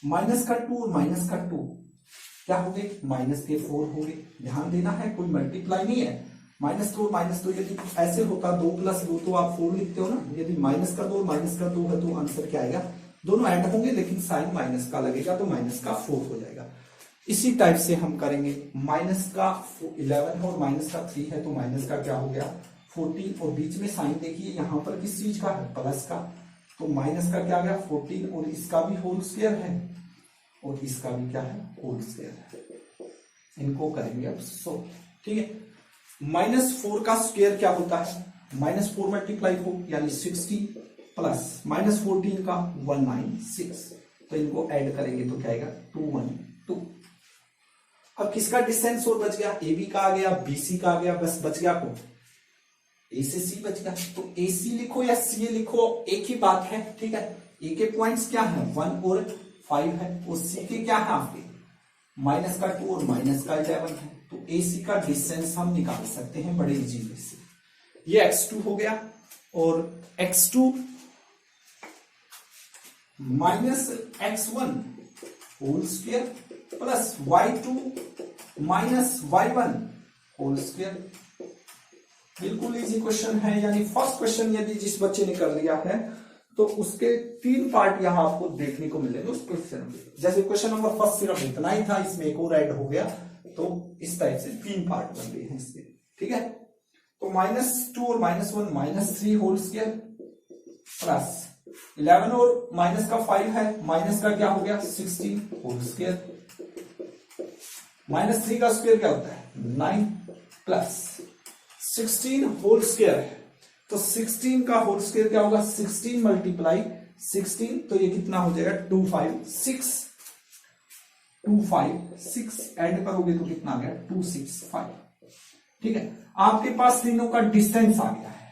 -2 और -2 क्या हो गए -4 हो गए। ध्यान देना है कोई मल्टीप्लाई नहीं है, -2 और -2 यदि ऐसे होता 2 + 2 तो आप 4 लिखते हो ना, यदि -2 और -2 है तो आंसर क्या आएगा, दोनों ऐड होंगे लेकिन साइन माइनस का लगेगा तो -4 हो जाएगा। इसी टाइप से हम करेंगे, -11 और -3 है तो माइनस का क्या हो गया 14, और बीच में साइन देखिए यहाँ पर किस चीज का है प्लस का, तो माइनस का क्या गया 14, और इसका भी होल स्क्वायर है और इसका भी क्या है होल स्क्वायर है। इनको करेंगे अब सो, ठीक है। -4 का स्क्वायर क्या होता है -4 मल्टीप्लाई 4 यानी 60 प्लस -14 का 196, तो इनको ऐड करेंगे तो क्या आएगा 212। अब किसका डिस्टेंस और बच गया, ए बी का आ गया, बी सी का आ गया, बस बच गया कौन ए से सी बच गया। तो ए सी लिखो या सी लिखो एक ही बात है, ठीक है। ए के पॉइंट्स क्या है 1 और 5 है, और सी के क्या है आपके -2 और -11 है, तो ए सी का डिस्टेंस हम निकाल सकते हैं बड़े इजी वे से। ये x2 हो गया और x2 minus x1 whole square plus y2 minus y1 whole square. बिल्कुल इजी क्वेश्चन है, यानी फर्स्ट क्वेश्चन यदि जिस बच्चे ने कर लिया है तो उसके 3 पार्ट यहां आपको देखने को मिलेंगे उस क्वेश्चन में। जैसे क्वेश्चन नंबर फर्स्ट सिर्फ इतना ही था, इसमें एक और ऐड हो गया, तो इस टाइप से 3 पार्ट बन गए हैं इसके। ठीक है, तो -2 और -1 -3 होल स्क्वायर प्लस 11 और माइनस का 5 है, माइनस का क्या हो गया 16 होल स्क्वायर, -3 का स्क्वायर क्या होता है 9 प्लस 16 होल स्क्वायर है, तो 16 का होल स्क्वायर क्या होगा 16 मल्टीप्लाई 16, तो ये कितना हो जाएगा 256 ऐड करोगे तो कितना आ गया 265। ठीक है, आपके पास तीनों का डिस्टेंस आ गया है।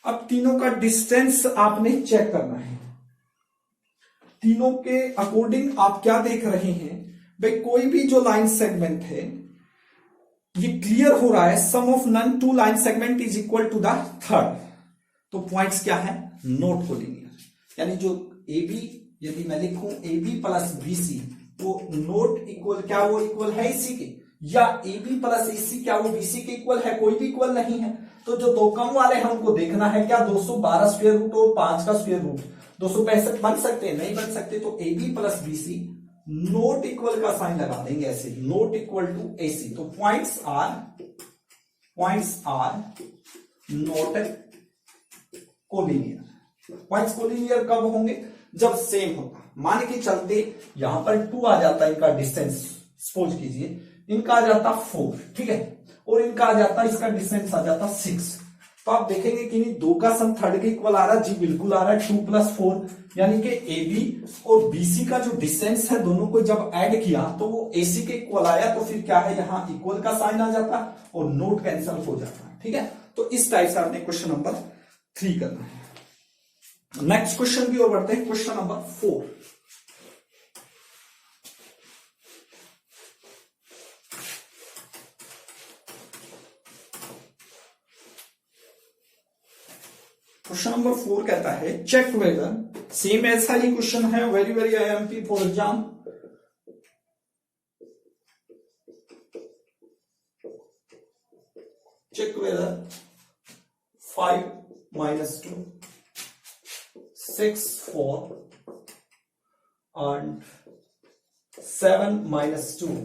अब तीनों का डिस्टेंस आपने चेक करना है। तीनों के अकॉर्डिंग आप क्या देख रहे हैं भाई, कोई भी जो लाइन सेगमेंट है ये क्लियर हो रहा है, sum of none two line segment is equal to the third. तो पॉइंट्स क्या है नॉट कोलिनियर, यानी जो ए बी यदि मैं लिखूं A B plus B C वो नॉट इक्वल, क्या वो इक्वल है इसी के, या ए बी प्लस ए सी क्या वो बी सी के इक्वल है, कोई भी इक्वल नहीं है। तो जो दो कम वाले हैं उनको देखना है, क्या 212 स्क्वायर रूट और 5 का स्क्वायर रूट 265 बन सकते हैं, नहीं बन सकते, तो A B plus B C not equal का साइन लगा देंगे ऐसे, not equal to A C. तो points are not collinear. Points collinear कब होंगे, जब सेम होगा। मान के चलते यहां पर 2 आ जाता है इनका डिस्टेंस, सपोज कीजिए इनका आ जाता 4, ठीक है, और इनका आ जाता, इसका डिस्टेंस आ जाता 6, तो आप देखेंगे कि नहीं 2 का सम थर्ड के इक्वल आ रहा है, जी बिल्कुल आ रहा है 2 + 4, यानी कि ए बी और बीसी का जो डिस्टेंस है दोनों को जब ऐड किया तो वो एसी के इक्वल आया, तो फिर क्या है यहां इक्वल का साइन आ जाता और नोट कैंसिल हो जाता है। ठीक है, तो इस टाइप से आपने क्वेश्चन नंबर 3 करना है। नेक्स्ट क्वेश्चन की ओर बढ़ते हैं, क्वेश्चन नंबर 4। क्वेश्चन नंबर 4 कहता है चेक वेदर, सेम ऐसा ही क्वेश्चन है, very very IMP for exam. Check whether 5 - 2 6 4 and 7 - 2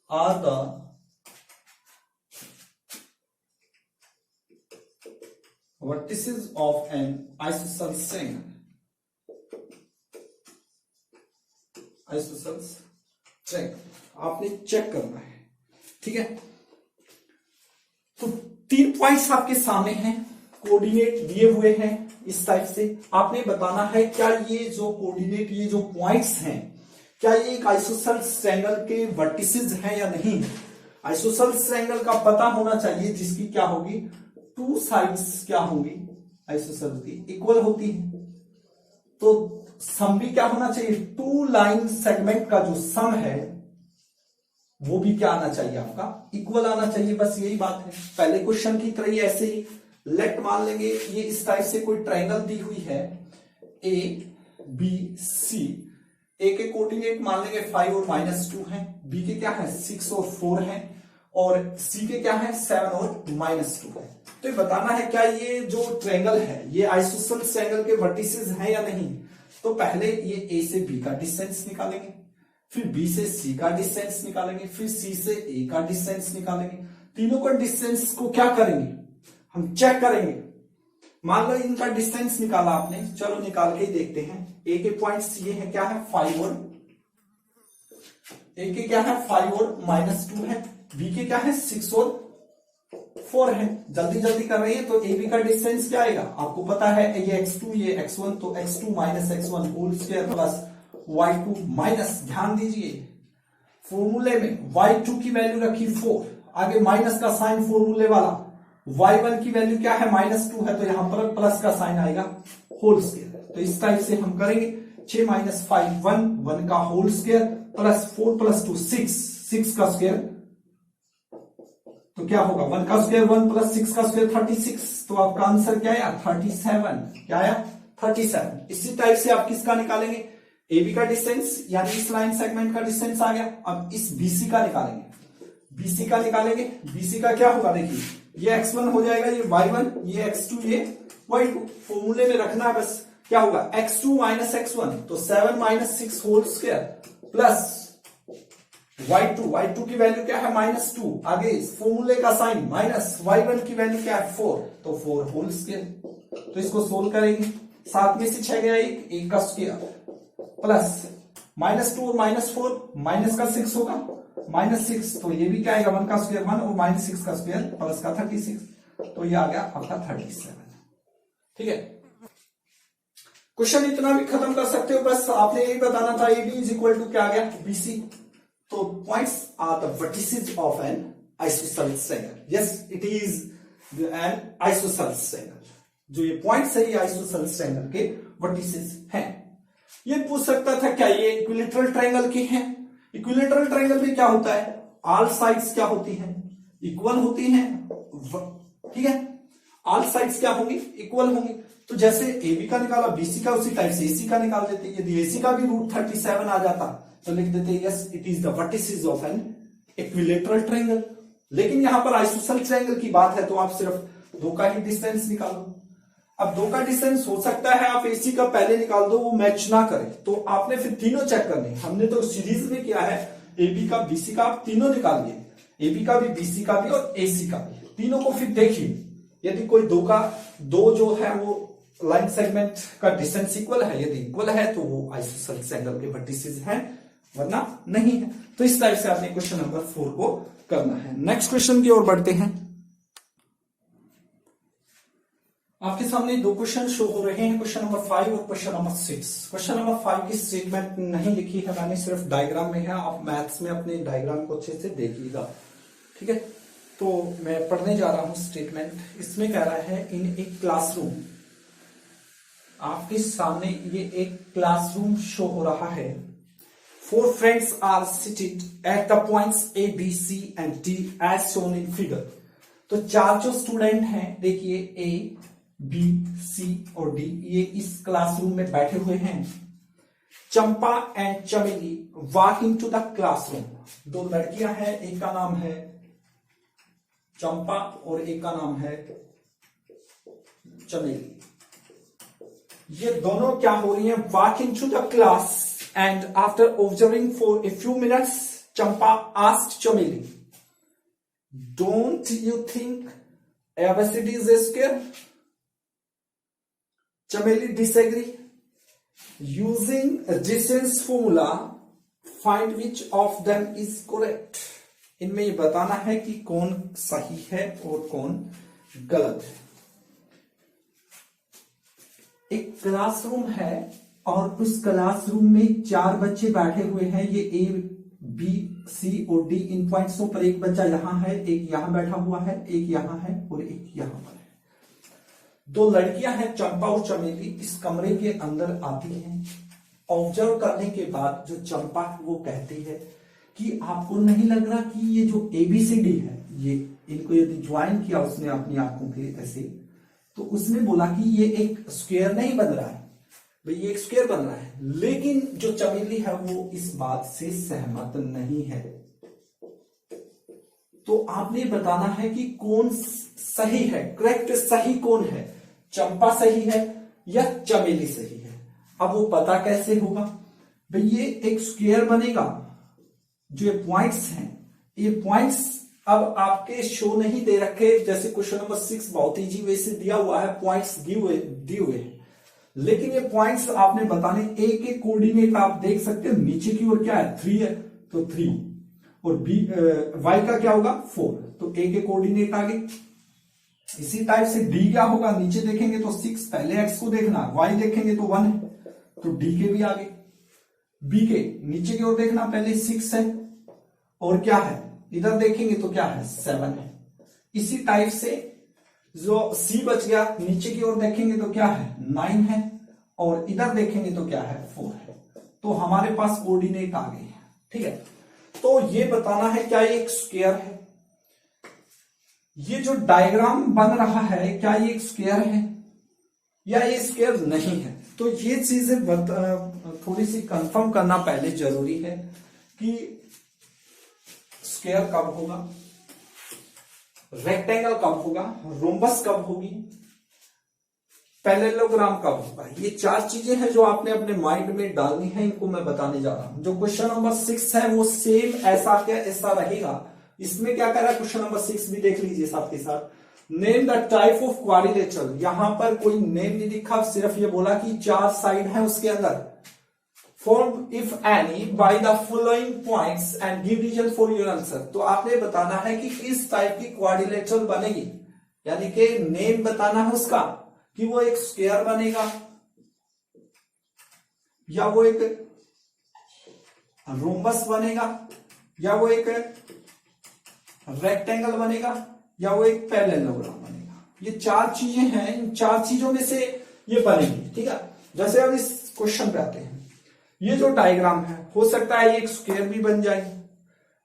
are the vertices of an isosceles triangle। isosceles triangle आपने चेक करना है। ठीक है, तो 3 पॉइंट्स आपके सामने हैं, कोऑर्डिनेट दिए हुए हैं इस टाइप से। आपने बताना है क्या ये जो कोऑर्डिनेट, ये जो पॉइंट्स हैं, क्या ये एक आइसोसेलेस ट्रायंगल के वर्टिसेस हैं या नहीं। आइसोसेलेस ट्रायंगल का पता होना चाहिए जिसकी क्या होगी, 2 साइड्स क्या होंगी आइसोसेलेस की इक्वल होती है, तो सम भी क्या होना चाहिए, 2 लाइन सेगमेंट का जो सम है वो भी क्या आना चाहिए आपका इक्वल आना चाहिए, बस यही बात है। पहले क्वेश्चन की तरह ही ऐसे ही लेट मान लेंगे, ये इस टाइप से कोई ट्रायंगल दी हुई है ए बी सी, ए के कोऑर्डिनेट मान लेंगे 5 और -2 है, बी के क्या है 6 और 4 है, और सी के क्या है 7 और -2 है। तो ये बताना है क्या ये जो ट्रायंगल है ये आइसोसेलेस ट्रायंगल के वर्टिसेस हैं या नहीं। तो पहले ये ए से बी का डिस्टेंस निकालेंगे, फिर बी से सी का डिस्टेंस निकालेंगे, फिर सी से ए का डिस्टेंस निकालेंगे। तीनों का डिस्टेंस को क्या करेंगे हम चेक करेंगे। मान लो इनका डिस्टेंस निकाला आपने, चलो निकाल के ही देखते हैं। ए के पॉइंट्स ये है क्या है 5 और ए के क्या है 5 और -2 है, बी के क्या है 6 और 4 है। जल्दी जल्दी कर रही है तो ए बी का डिस्टेंस क्या आएगा आपको पता है, ये x2 ये x1, तो x2 - x1 whole square plus y2 minus, ध्यान दीजिए फॉर्मूले में y2 की वैल्यू रखी 4, आगे माइनस का साइन फॉर्मूले वाला, y1 की वैल्यू क्या है -2 है, तो यहां पर प्लस का साइन आएगा होल स्क्वायर। तो इस टाइप से हम करेंगे 6 - 5 1 का होल स्क्वायर प्लस 4 + 2 6 का स्क्वायर, तो क्या होगा 1 का स्क्वायर 1 प्लस 6 का स्क्वायर 36, तो आपका आंसर क्या आया 37, क्या आया 37। इसी टाइप से आप किसका निकालेंगे, AB का डिस्टेंस यानी इस लाइन सेगमेंट का डिस्टेंस आ गया। अब इस BC का निकालेंगे, BC का निकालेंगे, BC का क्या होगा देखिए, ये x1 हो जाएगा, ये y1, ये x2, ये y2, फॉर्मूले में रखना है बस। क्या होगा x2 माइनस x1, तो 7 minus 6 whole square plus y2 की वैल्यू क्या है -2, आगे इस फॉर्मूले का साइन माइनस y1 की वैल्यू क्या है 4, तो 4 होल स्क्वायर। तो इसको सोल्व करेंगे, 7 में से 6 गया 1 का स्क्वायर प्लस -2 और -4, माइनस का 6 होगा -6, तो ये भी क्या आएगा 1 का स्क्वायर 1 और -6 का स्क्वायर प्लस का 36, तो ये आ गया आपका 37। ठीक है, क्वेश्चन इतना भी खत्म कर सकते हो, बस आपने यही बताना था AB इज इक्वल टू क्या आ गया BC। तो points are the vertices of an isosceles triangle. Yes it is an isosceles triangle. जो ये पॉइंट्स है ये आइसोसेलेस ट्रायंगल के वर्टिसेस हैं। ये पूछ सकता था क्या ये इक्विलैटरल ट्रायंगल के हैं। इक्विलैटरल ट्रायंगल में क्या होता है, ऑल साइड्स क्या होती हैं, इक्वल होती हैं। ठीक है, ऑल साइड्स क्या होंगी, इक्वल होंगी। तो जैसे AB का निकाला BC का, उसी टाइप से AC का निकाल देते। यदि AC का भी रूट 37 आ जाता तो लिख देते yes it is the vertices of an equilateral triangle. लेकिन यहां पर आइसोसेलेस ट्रायंगल की बात है तो आप सिर्फ 2 का ही डिस्टेंस निकालो। अब 2 का डिस्टेंस हो सकता है आप AC का पहले निकाल दो, वो मैच ना करे, तो आपने फिर तीनों चेक करने। हमने तो सीरीज में किया है, AB का BC का आप तीनों निकालिए, AB का भी BC का भी और AC का भी, तीनों को फिर देखिए। यदि कोई 2 जो है वो लाइन सेगमेंट का डिस्टेंस इक्वल है, यदि इक्वल है तो वो आइसोसेलेस ट्रायंगल के वर्टिसेस हैं, वरना नहीं है। तो इस टाइप से आपने क्वेश्चन नंबर 4 को करना है। नेक्स्ट क्वेश्चन की ओर बढ़ते हैं। आपके सामने 2 क्वेश्चन शो हो रहे हैं, क्वेश्चन नंबर 5 और क्वेश्चन नंबर 6। क्वेश्चन नंबर 5 की स्टेटमेंट नहीं लिखी है मैंने, सिर्फ डायग्राम में है। आप मैथ्स में अपने डायग्राम को अच्छे से देखिएगा। ठीक है, तो मैं पढ़ने जा रहा हूं स्टेटमेंट। इसमें कह रहा है इन एक क्लासरूम, आपके सामने ये एक क्लासरूम शो हो रहा है। 4 friends are seated at the points A, B, C and D as shown in figure। तो 4 जो स्टूडेंट हैं देखिए A, B, C और D, ये इस क्लासरूम में बैठे हुए हैं। चंपा एंड चमेली वॉक इनटू द क्लासरूम। 2 लड़कियां हैं, एक का नाम है चंपा और एक का नाम है चमेली। ये दोनों क्या हो रही हैं, walk into the class and after observing for a few minutes Champa asked Chameli, don't you think ABCD is a square? Chameli disagree. Using distance formula find which of them is correct। इनमें ये बताना है कि कौन सही है और कौन गलत है। एक क्लासरूम है और उस क्लासरूम में 4 बच्चे बैठे हुए हैं। ये A, B, C और D इन पॉइंट्सों पर एक बच्चा यहां है, एक यहां बैठा हुआ है, एक यहां है और एक यहां पर है। 2 लड़कियां हैं चंपा और चमेली, इस कमरे के अंदर आती हैं। ऑब्जर्व करने के बाद जो चंपा वो कहती है कि आपको नहीं लग रहा कि ये जो ABCD है, ये इनको यदि ज्वाइन किया उसने अपनी आंखों के ऐसे, तो उसने बोला कि ये एक स्क्वायर नहीं बन रहा है, भाई ये एक स्क्वायर बन रहा है। लेकिन जो चमेली है वो इस बात से सहमत नहीं है। तो आपने बताना है कि कौन सही है, करेक्ट सही कौन है, चंपा सही है या चमेली सही है। अब वो पता कैसे होगा, भाई ये एक स्क्वायर बनेगा। जो ये पॉइंट्स हैं, ये पॉइंट्स अब आपके शो नहीं दे रखे, जैसे क्वेश्चन नंबर 6 बहुत इजी वे से दिया हुआ है, पॉइंट्स दिए हुए हैं। लेकिन ये पॉइंट्स आपने बताने, ए के कोऑर्डिनेट आप देख सकते हो, नीचे की ओर क्या है 3 है तो 3 और बी वाई का क्या होगा 4, तो ए के कोऑर्डिनेट आ गए। इसी टाइप से डी क्या होगा, नीचे देखेंगे तो 6, पहले एक्स को देखना, वाई देखेंगे तो 1 है तो डी के भी आ गए। बी के नीचे की ओर देखना, पहले 6 है और क्या है, इधर देखेंगे तो क्या है 7 है। इसी टाइप से जो सी बच गया, नीचे की ओर देखेंगे तो क्या है 9 है और इधर देखेंगे तो क्या है 4 है। तो हमारे पास कोऑर्डिनेट आ गए हैं। ठीक है, तो ये बताना है क्या ये एक स्क्वायर है। ये जो डायग्राम बन रहा है क्या ये एक स्क्वायर है या ये स्क्वायर नहीं है? तो ये चीजें थोड़ी सी कंफर्म करना पहले जरूरी है कि स्क्वायर कब होगा, रेक्टेंगल कब होगा, रोम्बस कब होगी, पैरेललोग्राम कब होगा। ये चार चीजें हैं जो आपने अपने माइंड में डालनी है, इनको मैं बताने जा रहा हूं। जो क्वेश्चन नंबर 6 है वो सेम ऐसा क्या ऐसा रहेगा। इसमें क्या कर रहा है क्वेश्चन नंबर 6 भी देख लीजिए साथ के साथ। Name the type of quadrilateral, यहां पर कोई नेम नहीं लिखा, सिर्फ ये बोला कि चार साइड है उसके अंदर। Form if any by the following points and give reason for your answer. तो आपने बताना है कि किस टाइप की क्वाड्रिलेटरल बनेगी, यानी कि नेम बताना है उसका कि वो एक स्क्वायर बनेगा या वो एक रोम्बस बनेगा या वो एक रेक्टेंगल बनेगा या वो एक पैरेललोग्राम बनेगा। ये चार चीजें हैं, इन चार चीजों में से ये बनेगी। ठीक है, जैसे अब इस क्वेश्चन पे आते हैं। ये जो डायग्राम है हो सकता है ये एक स्क्वायर भी बन जाए,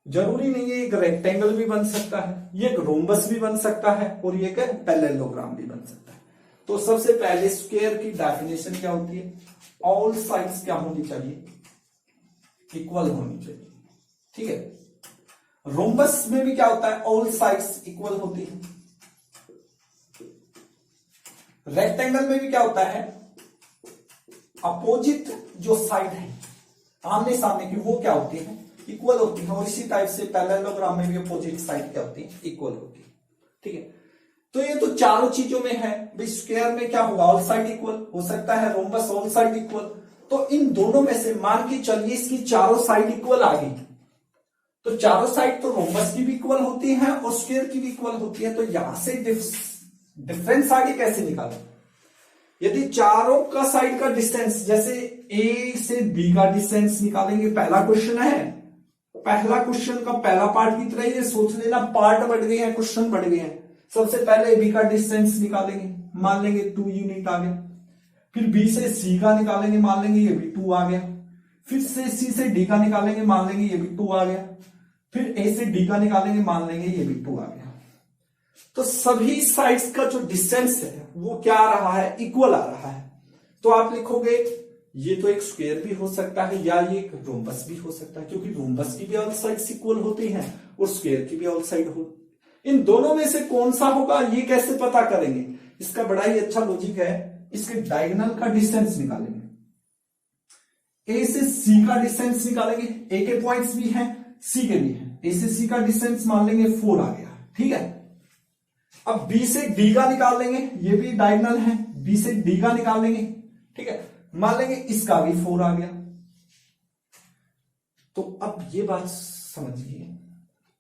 जरूरी नहीं है, एक रेक्टेंगल भी बन सकता है, ये एक रोम्बस भी बन सकता है और ये एक पैरेललोग्राम भी बन सकता है। तो सबसे पहले स्क्वायर की डेफिनेशन क्या होती है? ऑल साइड्स क्या होनी चाहिए? इक्वल होनी चाहिए। ठीक है, रोम्बस में भी क्या होता है? ऑल साइड्स इक्वल होती है। रेक्टेंगल में भी क्या होता है? अपोजिट जो साइड है आमने सामने की वो क्या होती है? इक्वल होती है। और इसी टाइप से पैरेललोग्राम में भी अपोजिट साइड क्या होती है? इक्वल होती है। ठीक है, तो ये तो चारों चीजों में है। भाई स्क्वायर में क्या होगा? ऑल साइड इक्वल हो सकता है, रोम्बस ऑल साइड इक्वल। तो इन दोनों में से मान के चलिए इसकी चारों साइड इक्वल आ गई, तो चारों साइड तो रोम्बस की भी इक्वल होती है और स्क्वायर की भी इक्वल होती है। तो यहां से डिफरेंस आगे कैसे निकालें? यदि चारों का साइड का डिस्टेंस, जैसे ए से बी का डिस्टेंस निकालेंगे, पहला क्वेश्चन है, पहला क्वेश्चन का पहला पार्ट की तरह ये सोच लेना, पार्ट बढ़ गए हैं, क्वेश्चन बढ़ गए हैं। सबसे पहले बी का डिस्टेंस निकालेंगे, मान लेंगे 2 यूनिट आ गया। फिर बी से सी का निकालेंगे, मान लेंगे ये भी 2 आ गया। फिर से सी से डी का निकालेंगे, मान लेंगे ये भी 2 आ गया। फिर ए से डी का निकालेंगे, मान लेंगे ये भी 2 आ गया। तो सभी साइड्स का जो डिस्टेंस है वो क्या आ रहा है? इक्वल आ रहा है। तो आप लिखोगे ये तो एक स्क्वायर भी हो सकता है या ये एक रोम्बस भी हो सकता है, क्योंकि रोम्बस की भी ऑल साइड्स इक्वल होती हैं और स्क्वायर की भी ऑल साइड हो। इन दोनों में से कौन सा होगा ये कैसे पता करेंगे? इसका बड़ा ही अच्छा लॉजिक है। इसके डायगोनल का डिस्टेंस निकालेंगे, ए से सी का डिस्टेंस निकालेंगे। ए के पॉइंट्स भी हैं, सी के भी हैं। ए से सी का डिस्टेंस मान लेंगे 4 आ गया। ठीक है, अब बी से डी का निकाल लेंगे, ये भी डायगोनल है, बी से डी का निकाल लेंगे। ठीक है, मान लेंगे इसका भी 4 आ गया। तो अब ये बात समझिए,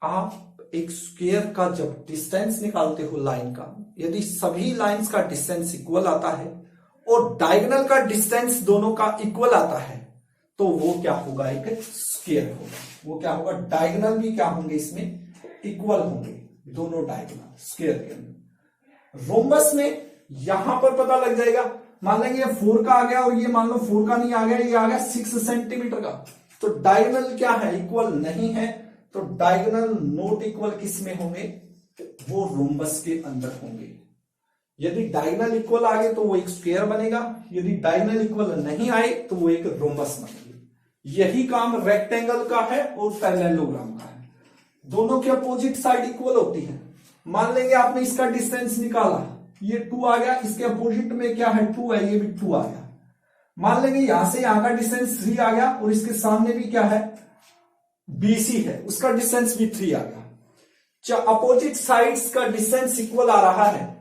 आप एक स्क्वायर का जब डिस्टेंस निकालते हो लाइन का, यदि सभी लाइंस का डिस्टेंस इक्वल आता है और डायगोनल का डिस्टेंस दोनों का इक्वल आता है, तो वो क्या होगा? एक स्क्वायर होगा। वो क्या होगा? डायगोनल भी क्या होंगे? इसमें इक्वल होंगे दोनों डायगोनल स्क्वायर के अंदर। रोम्बस में यहां पर पता लग जाएगा, मान लेंगे ये 4 का आ गया और ये मान लो 4 का नहीं आ गया, ये आ गया 6 सेंटीमीटर का। तो डायगोनल क्या है? इक्वल नहीं है। तो डायगोनल नॉट इक्वल किस में होंगे? वो रोम्बस के अंदर होंगे। यदि डायगोनल इक्वल आ गए तो वो एक स्क्वायर बनेगा, यदि डायगोनल इक्वल नहीं आए तो वो एक रोम्बस बनेगी। यही काम रेक्टेंगल का है और पैरेललोग्राम का है। दोनों के अपोजिट साइड इक्वल होती है। मान लेंगे आपने इसका डिस्टेंस निकाला, ये 2 आ गया, इसके अपोजिट में क्या है? 2 है, ये भी 2 आ गया। मान लेंगे यहां से यहां का डिस्टेंस 3 आ गया और इसके सामने भी क्या है? BC है, उसका डिस्टेंस भी 3 आ गया। अपोजिट साइड्स का डिस्टेंस इक्वल आ रहा है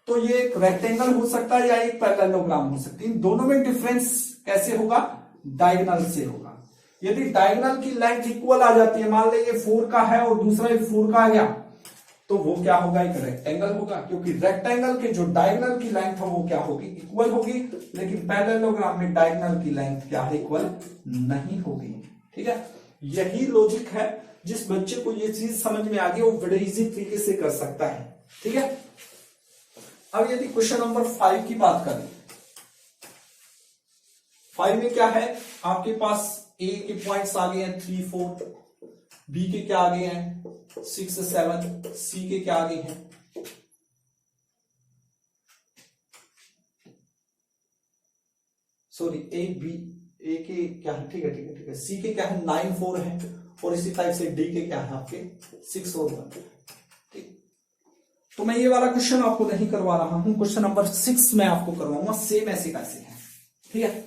तो ये एक रेक्टेंगल हो सकता है या एक पैरेललोग्राम हो सकती है। इन दोनों में डिफरेंस कैसे होगा? डायगोनल से होगा। यदि डायगोनल की लेंथ इक्वल आ जाती है, मान लेंगे 4 का है और दूसरा भी 4 का आ गया, तो वो क्या होगा? एक रेक्टेंगल होगा, क्योंकि रेक्टेंगल के जो डायगोनल की लेंथ है वो क्या होगी? इक्वल होगी। लेकिन पैरेललोग्राम में डायगोनल की लेंथ क्या है? इक्वल नहीं होगी। ठीक है, यही लॉजिक है। जिस बच्चे को ये चीज समझ में आ गई वो बड़े इजी तरीके से कर सकता है। ठीक है, अब यदि क्वेश्चन नंबर 5 की बात करें, 5 में क्या है? आपके पास ए के पॉइंट्स आ गए हैं 3, 4, बी के क्या आ गए हैं 6, 7, सी के क्या आ गए हैं सॉरी ए बी, ए के क्या है, ठीक है, सी के क्या है 9 4 है, और इसी टाइप से डी के क्या है आपके 6 और 1। ठीक, तो मैं ये वाला क्वेश्चन आपको नहीं करवा रहा हूं, क्वेश्चन नंबर 6 मैं आपको करवाऊंगा, सेम ऐसे कैसे है। ठीक है,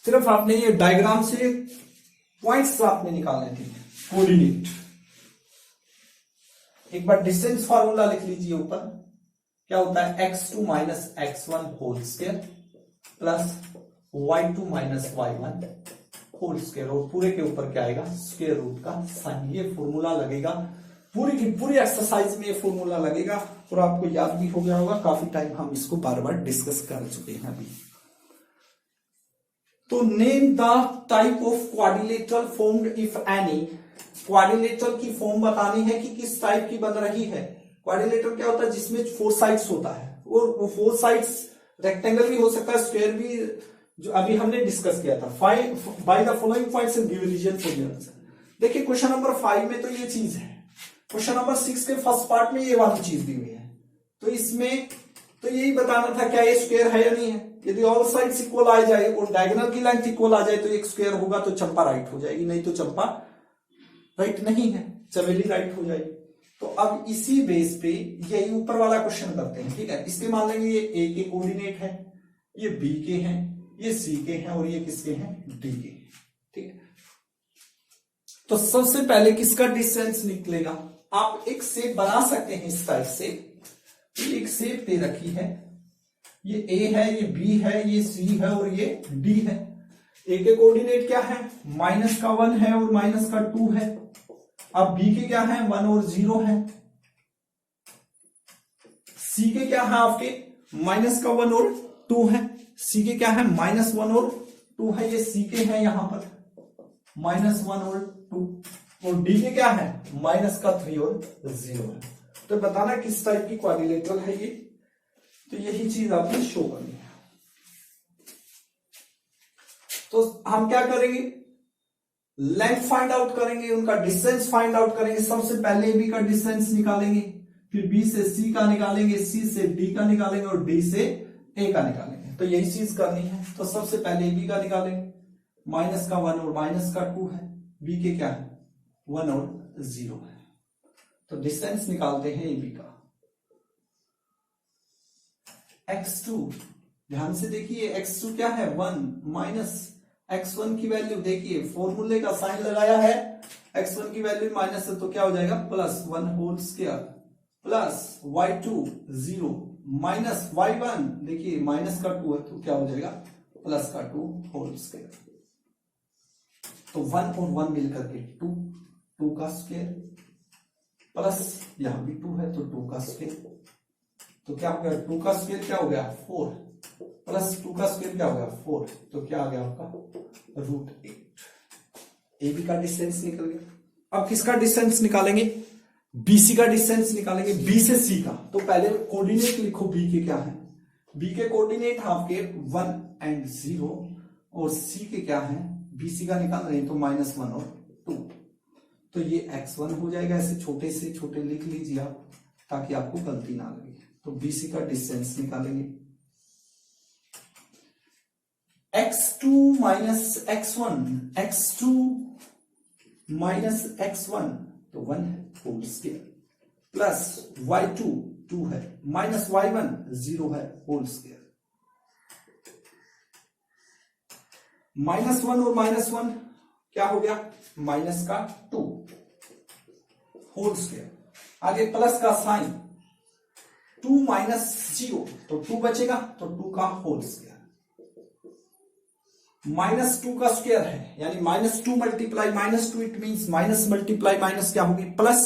सिर्फ आपने ये डायग्राम से पॉइंट्स आपने निकालने थे, कोऑर्डिनेट। एक बार डिस्टेंस फार्मूला लिख लीजिए ऊपर, क्या होता है x2 minus x1 whole square plus y2 minus y1 whole square, और पूरे के ऊपर क्या आएगा स्क्वायर रूट का साइन। ये फॉर्मूला लगेगा पूरी की पूरी एक्सरसाइज में, ये फॉर्मूला लगेगा और आपको याद भी हो गया होगा, काफी टाइम हम इसको बार बार डिस्कस कर चुके हैं अभी। तो name the type of quadrilateral formed if any. Quadrilateral की फॉर्म बतानी है कि किस टाइप की बन रही है। क्वाड्रिलेटरल क्या होता है, जिसमें 4 साइड्स होता है, और वो 4 साइड्स रेक्टेंगल भी हो सकता है, स्क्वायर भी, जो अभी हमने डिस्कस किया था। By the following points give reason for your answer. देखिए क्वेश्चन नंबर 5 में तो ये चीज है, क्वेश्चन नंबर 6 के फर्स्ट पार्ट में ये वाली चीज दी हुई है, तो इसमें तो यही बताना था क्या ये स्क्वायर है या नहीं है। यदि ऑल साइड्स इक्वल आ जाए और डायगोनल की लेंथ इक्वल आ जाए तो एक स्क्वायर होगा, तो चंपा राइट हो जाएगी, नहीं तो चंपा राइट नहीं है, चमेली राइट हो जाएगी। तो अब इसी बेस पे यही ऊपर वाला क्वेश्चन करते हैं। ठीक है, इसके मान लेंगे ये ए के कोऑर्डिनेट है, ये बी के हैं, ये सी के हैं, और ये किसके हैं डी के। ठीक है, तो सबसे पहले किसका डिस्टेंस निकलेगा। आप एक शेप बना सकते हैं इस टाइप से, एक शेप दे रखी है, ये ए है, ये बी है, ये सी है और ये डी है। ए के कोऑर्डिनेट क्या है, माइनस का 1 है और माइनस का 2 है। अब बी के क्या है 1 और 0 है। सी के क्या है आपके माइनस का 1 और 2 है। सी के क्या है माइनस 1 और 2 है, ये सी के है यहां पर माइनस 1 और 2, और डी के क्या है माइनस का 3 और 0 है। तो बताना किस टाइप की क्वाड्रिलेटरल है ये, तो यही चीज आपने शो करनी है। तो हम क्या करेंगे, लेंथ फाइंड आउट करेंगे, उनका डिस्टेंस फाइंड आउट करेंगे। सबसे पहले बी का डिस्टेंस निकालेंगे, फिर बी से सी का निकालेंगे, सी से डी का निकालेंगे और डी से ए का निकालेंगे। तो यही चीज करनी है। तो सबसे पहले बी का निकालेंगे, माइनस का 1 और माइनस का 2 है, बी के क्या है 1 और 0 है। तो डिस्टेंस निकालते हैं ए बी का। x2 ध्यान से देखिए, x2 क्या है 1 माइनस x1 की वैल्यू देखिए, फॉर्मूले का साइन लगाया है, x1 की वैल्यू माइनस है तो क्या हो जाएगा +1 whole square plus y2 0 minus y1 देखिए माइनस का 2 है तो क्या हो जाएगा प्लस का 2 होल स्क्वायर। तो 1 और 1 मिलकर के 2 का स्क्वायर प्लस यहां भी 2 है तो 2 का स्क्वायर, तो क्या हो गया 2 का स्क्वायर क्या हो गया 4 प्लस 2 का स्क्वायर क्या हो गया 4, तो क्या आ गया आपका √8। ए बी का डिस्टेंस निकल गया। अब किसका डिस्टेंस निकालेंगे, बीसी का डिस्टेंस निकालेंगे, बी से सी का। तो पहले कोऑर्डिनेट लिखो, बी के क्या है, बी के कोऑर्डिनेट आपके 1 और 0 और सी के क्या है बीसी का निकाल रहे हैं तो -1 और 2, तो ये x1 हो जाएगा। ऐसे छोटे से छोटे लिख लीजिए आप ताकि आपको गलती ना लगे। तो बीसी का डिस्टेंस निकालेंगे, x2 minus x1, x2 minus x1 तो 1 है होल स्क्वायर प्लस y2 2 है माइनस y1 0 है होल स्क्वायर, -1 और -1 क्या हो गया माइनस का 2 होल स्क्वायर। आगे प्लस का साइन 2 माइनस 0 तो 2 बचेगा तो 2 का होल स्क्वायर, -2 का स्क्वायर है यानी -2 multiply -2 it means minus multiply minus क्या होगी प्लस,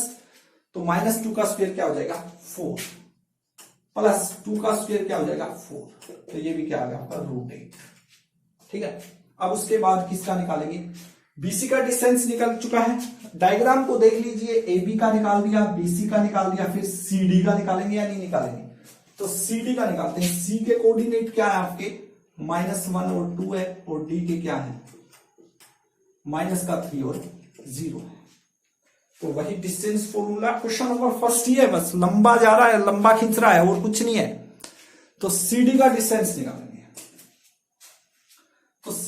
तो -2 का स्क्वायर क्या हो जाएगा 4 प्लस 2 का स्क्वायर क्या हो जाएगा 4, तो ये भी क्या आ गया आपका √8। ठीक है, अब उसके बाद किसका निकालेंगे, बीसी का डिस्टेंस निकल चुका है। डायग्राम को देख लीजिए, ए बी का निकाल दिया, बीसी का निकाल दिया, फिर सी डी का निकालेंगे या नहीं निकालेंगे, तो सी डी का निकालते हैं। सी के कोऑर्डिनेट क्या है आपके -1 और 2 है और डी के क्या है माइनस का 3 और 0 है। तो वही distance formula, question number first ही है, बस लंबा जा रहा है, लंबा खींच रहा है और कुछ नहीं है। तो सी डी का डिस्टेंस निकालेंगे,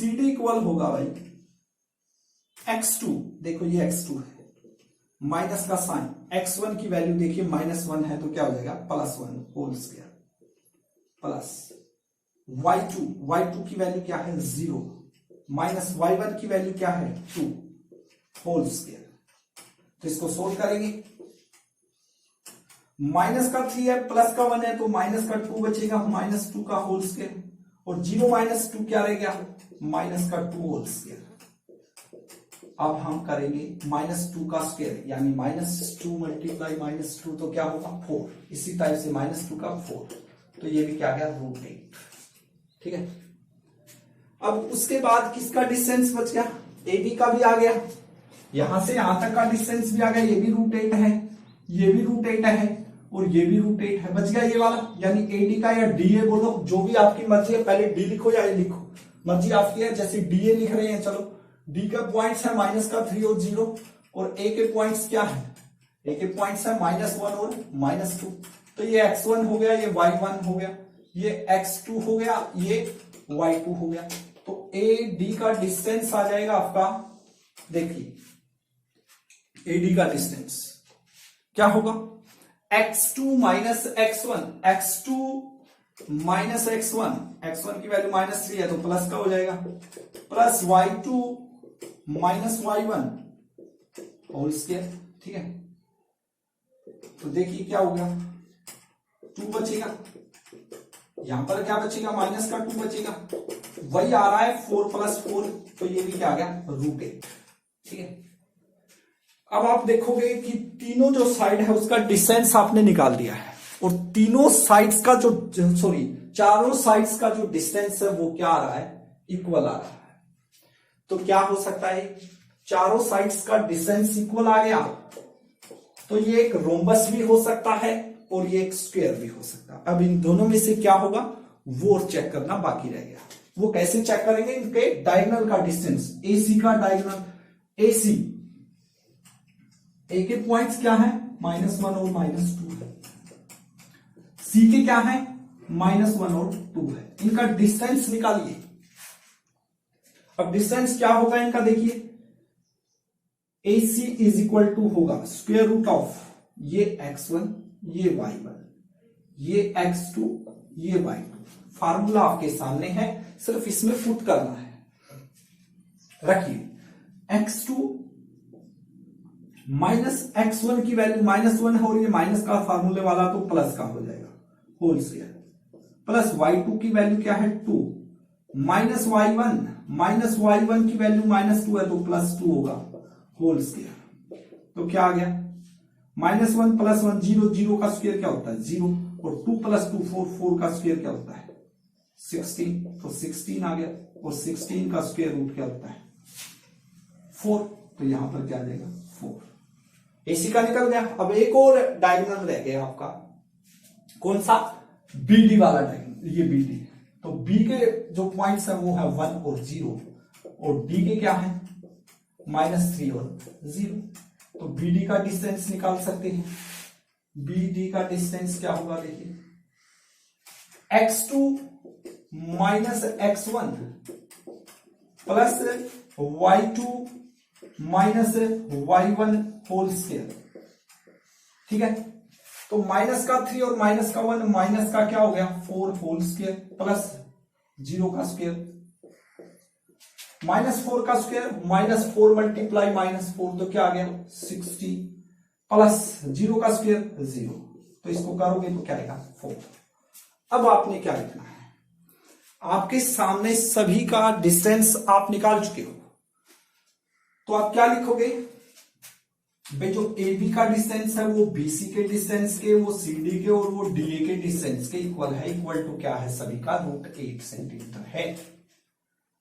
सी डी इक्वल होगा भाई x2, देखो ये x2 है, माइनस का साइन, x1 की वैल्यू देखिए -1 है तो क्या हो जाएगा +1 होल स्क्वायर, प्लस y2 की वैल्यू क्या है 0, माइनस y1 की वैल्यू क्या है 2 होल स्क्वायर। तो इसको सोल्व करेंगे, माइनस का 3 है प्लस का 1 है तो माइनस का 2 बचेगा, -2 का होल स्क्वायर, और 0 - 2 क्या रह गया -का 2 होल स्क्वायर। अब हम करेंगे -2 का स्क्वायर, यानी -2 मल्टीप्लाई -2 तो क्या होगा 4, इसी टाइप से -2 का 4, तो ये भी क्या गया √8, ठीक है। अब उसके बाद किसका डिस्टेंस बच गया, AB का भी आ गया, यहां से यहां तक का डिस्टेंस भी आ गया, ये भी √8 है, ये भी √8 है, और ये भी √8 है, बच गया ये वाला, यानी AD का या DA बोलो, जो भी आपकी मर्जी है, पहले D लिखो या A लिखो, मर्जी आपकी है, जैसे DA लिख रहे हैं, चलो D का पॉइंट्स है -3 और 0, और A के पॉइंट्स क्या है, A के पॉइंट्स है -1 और -2, तो ये x1 हो गया, ये y1 हो गया, ये x2 हो गया, ये y2 हो गया, तो AD का डिस्टेंस आ जाएगा आपका, देखिए AD का डिस्टेंस क्या होगा x2 - x1, x1 की वैल्यू -3 है तो प्लस का हो जाएगा, plus y2 - y1 whole square, ठीक है। तो देखिए क्या हो गया 2 बचेगा, यहां पर क्या बचेगा माइनस का 2 बचेगा, वही आ रहा है 4 + 4, तो ये भी क्या आ गया √8, ठीक है। अब आप देखोगे कि तीनों जो साइड है उसका डिस्टेंस आपने निकाल दिया है, और तीनों साइड्स का चारों साइड्स का जो डिस्टेंस है वो क्या आ रहा है इक्वल आ रहा है। तो क्या हो सकता है, चारों साइड्स का डिस्टेंस इक्वल आ गया, तो ये एक रोम्बस भी हो सकता है और ये एक स्क्वायर भी हो सकता है। अब इन दोनों में से क्या होगा वो चेक करना बाकी रह गया। वो कैसे चेक करेंगे, इनके डायगोनल का डिस्टेंस, AC का डायगोनल, AC A के पॉइंट्स क्या है -1 और -2 है, C के क्या है -1 और 2 है, इनका डिस्टेंस निकालिए। अब डिस्टेंस क्या होगा इनका, देखिए AC = होगा स्क्वायर रूट ऑफ ये x1, ये y1, ये x2, ये y2, फार्मूला आपके सामने है, सिर्फ इसमें पुट करना है। रखिए x2 - x1 की वैल्यू -1 है, और ये माइनस का फार्मूले वाला तो प्लस का हो जाएगा होल स्क्वायर, प्लस y2 की वैल्यू क्या है 2, -y1 की वैल्यू -2 है तो +2 होगा होल स्क्वायर, तो क्या आ गया -1 + 1 0, 0 का स्क्वायर क्या होता है 0, और 2 + 2 4, 4 का स्क्वायर क्या होता है 16, तो 16 आ गया, और 16 का स्क्वायर रूट क्या होता है 4, तो यहां पर क्या आ जाएगा 4। AC का निकल गया। अब एक और डायगोनल रह गया आपका, कौन सा BD वाला डायगोनल, ये BD, तो B के जो पॉइंट्स है वो है 1 और 0, और D के क्या है -3 और 0, तो BD का डिस्टेंस निकाल सकते हैं। BD का डिस्टेंस क्या होगा, देखिए x2 - x1 plus y2 - y1 whole square, ठीक है। तो -3 और -1, माइनस का क्या हो गया 4 होल स्क्वायर, प्लस 0 का स्क्वायर, -4 का स्क्वायर, -4 मल्टीप्लाई -4 तो क्या आ गया 60, प्लस 0 का स्क्वायर 0, तो इसको करोगे तो क्या आएगा 4। अब आपने क्या लिखना है, आपके सामने सभी का डिस्टेंस आप निकाल चुके हो, तो आप क्या लिखोगे भाई, जो AB का डिस्टेंस है वो BC के डिस्टेंस के, वो CD के और वो DA के डिस्टेंस के इक्वल है, इक्वल टू क्या है सभी का √8 सेंटीमीटर है।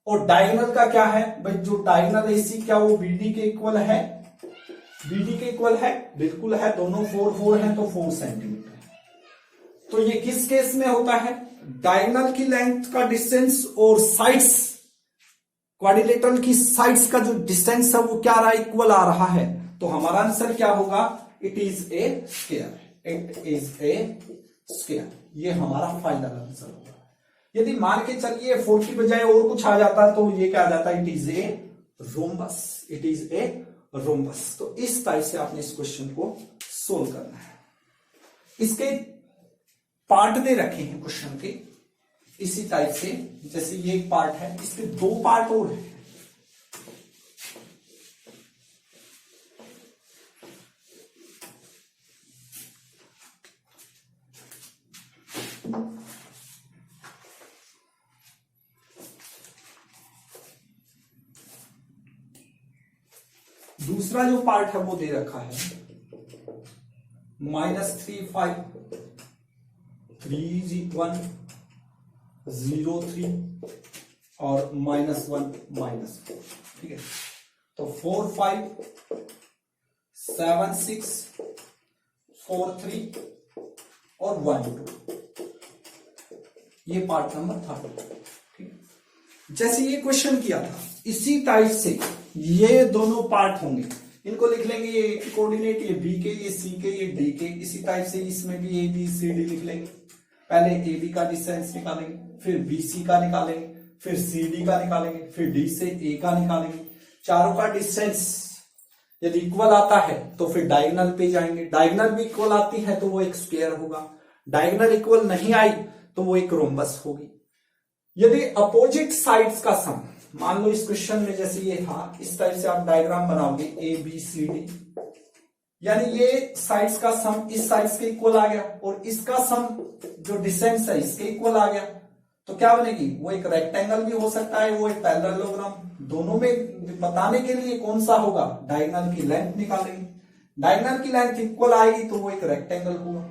और डायगोनल का क्या है भाई, जो डायगोनल AC क्या वो BD के इक्वल है, BD के इक्वल है, बिल्कुल है, दोनों 4 4 है तो 4 सेंटीमीटर। तो ये किस केस में होता है, डायगोनल की लेंथ का डिस्टेंस और साइड्स, क्वाड्रिलेटरल की साइड्स का जो डिस्टेंस है वो क्या आ रहा है इक्वल आ रहा है, तो हमारा आंसर क्या होगा, it is a square, it is a square, ये हमारा फाइनल आंसर होगा। यदि मान के चलिए 4 की बजाय और कुछ आ जाता है तो ये क्या आ जाता है, it is a rhombus, it is a rhombus. तो इस टाइप से आपने इस क्वेश्चन को सोल्व करना है। इसके पार्ट दे रखे हैं क्वेश्चन के इसी टाइप से, जैसे ये एक पार्ट है, इसके 2 पार्ट और हैं। दूसरा जो पार्ट है वो दे रखा है -3 5 3 1 0 3 और -1 -4, ठीक है। तो 4 5 7 6 4 3 और 1 2, ये पार्ट नंबर 3, ठीक है। जैसे ये क्वेश्चन किया था इसी टाइप से ये दोनों पार्ट होंगे, इनको लिख लेंगे, ये कोऑर्डिनेट, ये बी के, ये सी के, ये डी के। इसी टाइप से इसमें भी ए बी सी डी लिख लेंगे। पहले ए बी का डिस्टेंस निकालेंगे, फिर बी सी का निकालेंगे, फिर सी डी का निकालेंगे, फिर डी से ए का निकालेंगे। चारों का डिस्टेंस यदि इक्वल आता है तो फिर डायगोनल पे जाएंगे, डायगोनल भी इक्वल आती है तो वो एक स्क्वायर होगा, डायगोनल इक्वल नहीं आई तो वो एक रोम्बस होगी। यदि अपोजिट साइड्स का सम, मान लो इस क्वेश्चन में जैसे ये था, इस टाइप से आप डायग्राम बनाओगे ए बी सी डी, यानी ये साइड्स का सम इस साइड्स के इक्वल आ गया और इसका सम जो डिस्टेंस है इसके इक्वल आ गया, तो क्या बनेगी, वो एक रेक्टेंगल भी हो सकता है, वो एक पैरेललोग्राम। दोनों में बताने के लिए कौन सा होगा, डायगोनल की लेंथ निकालेंगे, डायगोनल की लेंथ इक्वल आएगी तो वो एक रेक्टेंगल होगा,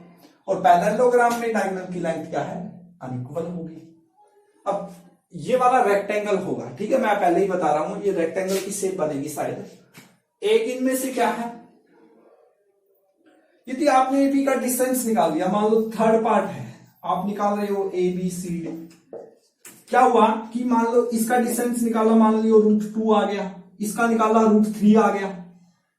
और पैरेललोग्राम में डायगोनल की लेंथ क्या है, अनइक्वल होगी। अब ये वाला रेक्टेंगल होगा, ठीक है, मैं पहले ही बता रहा हूं, ये रेक्टेंगल की शेप बनेगी शायद। एक इनमें से क्या है, यदि आपने ए बी का डिस्टेंस निकाल दिया, मान लो थर्ड पार्ट है, आप निकाल रहे हो ए बी सी डी, क्या हुआ कि मान लो इसका डिस्टेंस निकाला, मान लो √2 आ गया, इसका निकाला √3 आ गया,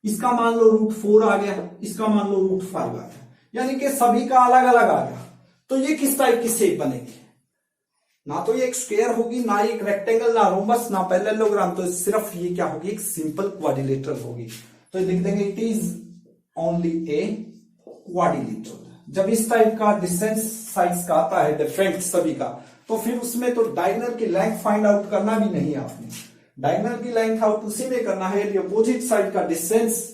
इसका मान लो √4 आ गया, इसका मान लो √5 आ गया, यानी कि सभी का अलग अलग आ गया। तो ये किस टाइप की शेप बनेगी, ना तो ये एक स्क्वायर होगी, ना एक रेक्टेंगल, ना रोम्बस, ना पैरेललोग्राम, तो सिर्फ ये क्या होगी, एक सिंपल क्वाड्रिलेटरल होगी। तो लिख देंगे it is only a quadrilateral. जब इस टाइप का डिस्टेंस साइड्स का आता है डिफरेंट सभी का, तो फिर उसमें तो डायगोनल की लेंथ फाइंड आउट करना भी नहीं है आपने, डायगोनल की लेंथ आउट उसी में करना है यदि अपोजिट साइड का डिस्टेंस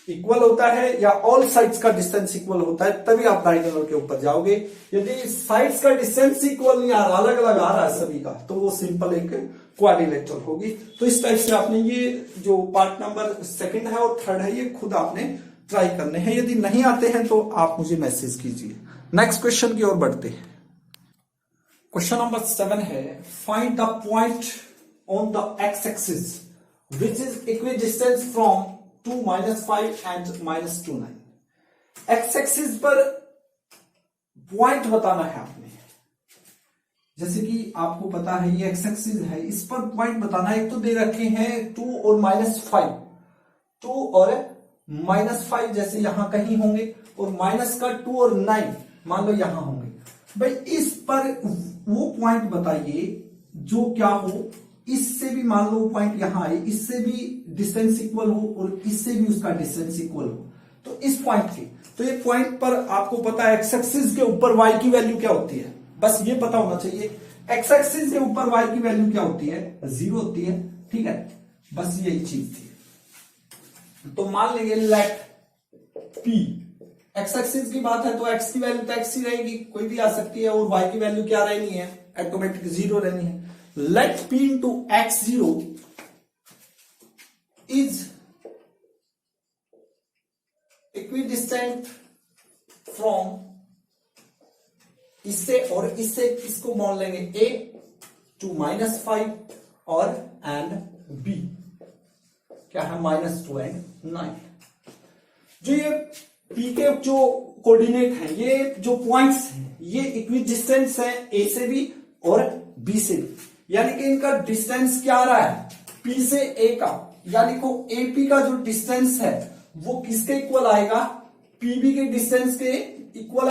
इक्वल होता है या ऑल साइड्स का डिस्टेंस इक्वल होता है, तभी आप डायगोनल के ऊपर जाओगे। यदि साइड्स का डिस्टेंस इक्वल नहीं आ रहा, अलग अलग आ रहा है सभी का, तो वो सिंपल एक क्वाड्रिलेटरल होगी। तो इस टाइप से आपने ये जो पार्ट नंबर 2 है और 3 है, ये खुद आपने ट्राई करने हैं। यदि नहीं आते हैं तो आप मुझे मैसेज कीजिए। नेक्स्ट क्वेश्चन की ओर बढ़ते हैं। क्वेश्चन नंबर 7 है, find the point on the x axis which is equidistance from 2 -5 and -2 9। X axis पर पॉइंट बताना है आपने, जैसे कि आपको पता है ये एक्स एक्सिस है, इस पर पॉइंट बताना है। एक तो दे रखे हैं 2 और -5, 2 और -5 जैसे यहां कहीं होंगे, और माइनस का 2 और 9 मान लो यहां होंगे। भाई इस पर वो पॉइंट बताइए जो क्या हो, इससे भी मान लो पॉइंट यहां आए, इससे भी डिस्टेंस इक्वल हो और इससे भी उसका डिस्टेंस इक्वल हो, तो इस पॉइंट की, तो ये पॉइंट पर आपको पता है एक्स एक्सिस के ऊपर y की वैल्यू क्या होती है, बस ये पता होना चाहिए। एक्स एक्सिस के ऊपर y की वैल्यू क्या होती है, 0 होती है, ठीक है, बस यही चीज थी। तो मान लेंगे लेट p, एक्स एक्सिस की बात है तो x की वैल्यू तो x ही रहेगी, कोई भी आ सकती है, और y की वैल्यू क्या रहनी है, ऑटोमेटिक 0 रहनी है। Let p into x0 is equidistant from इससे और इससे, इसको मान लेंगे a to -5 और and b क्या है -2 and 9। जो ये p के जो कोऑर्डिनेट है, ये जो पॉइंट्स हैं, ये इक्विडिस्टेंस है a से भी और b से भी, यानी कि इनका डिस्टेंस क्या आ रहा है, P से A का, यानी को AP का जो डिस्टेंस है वो किसके इक्वल आएगा, PB के डिस्टेंस के इक्वल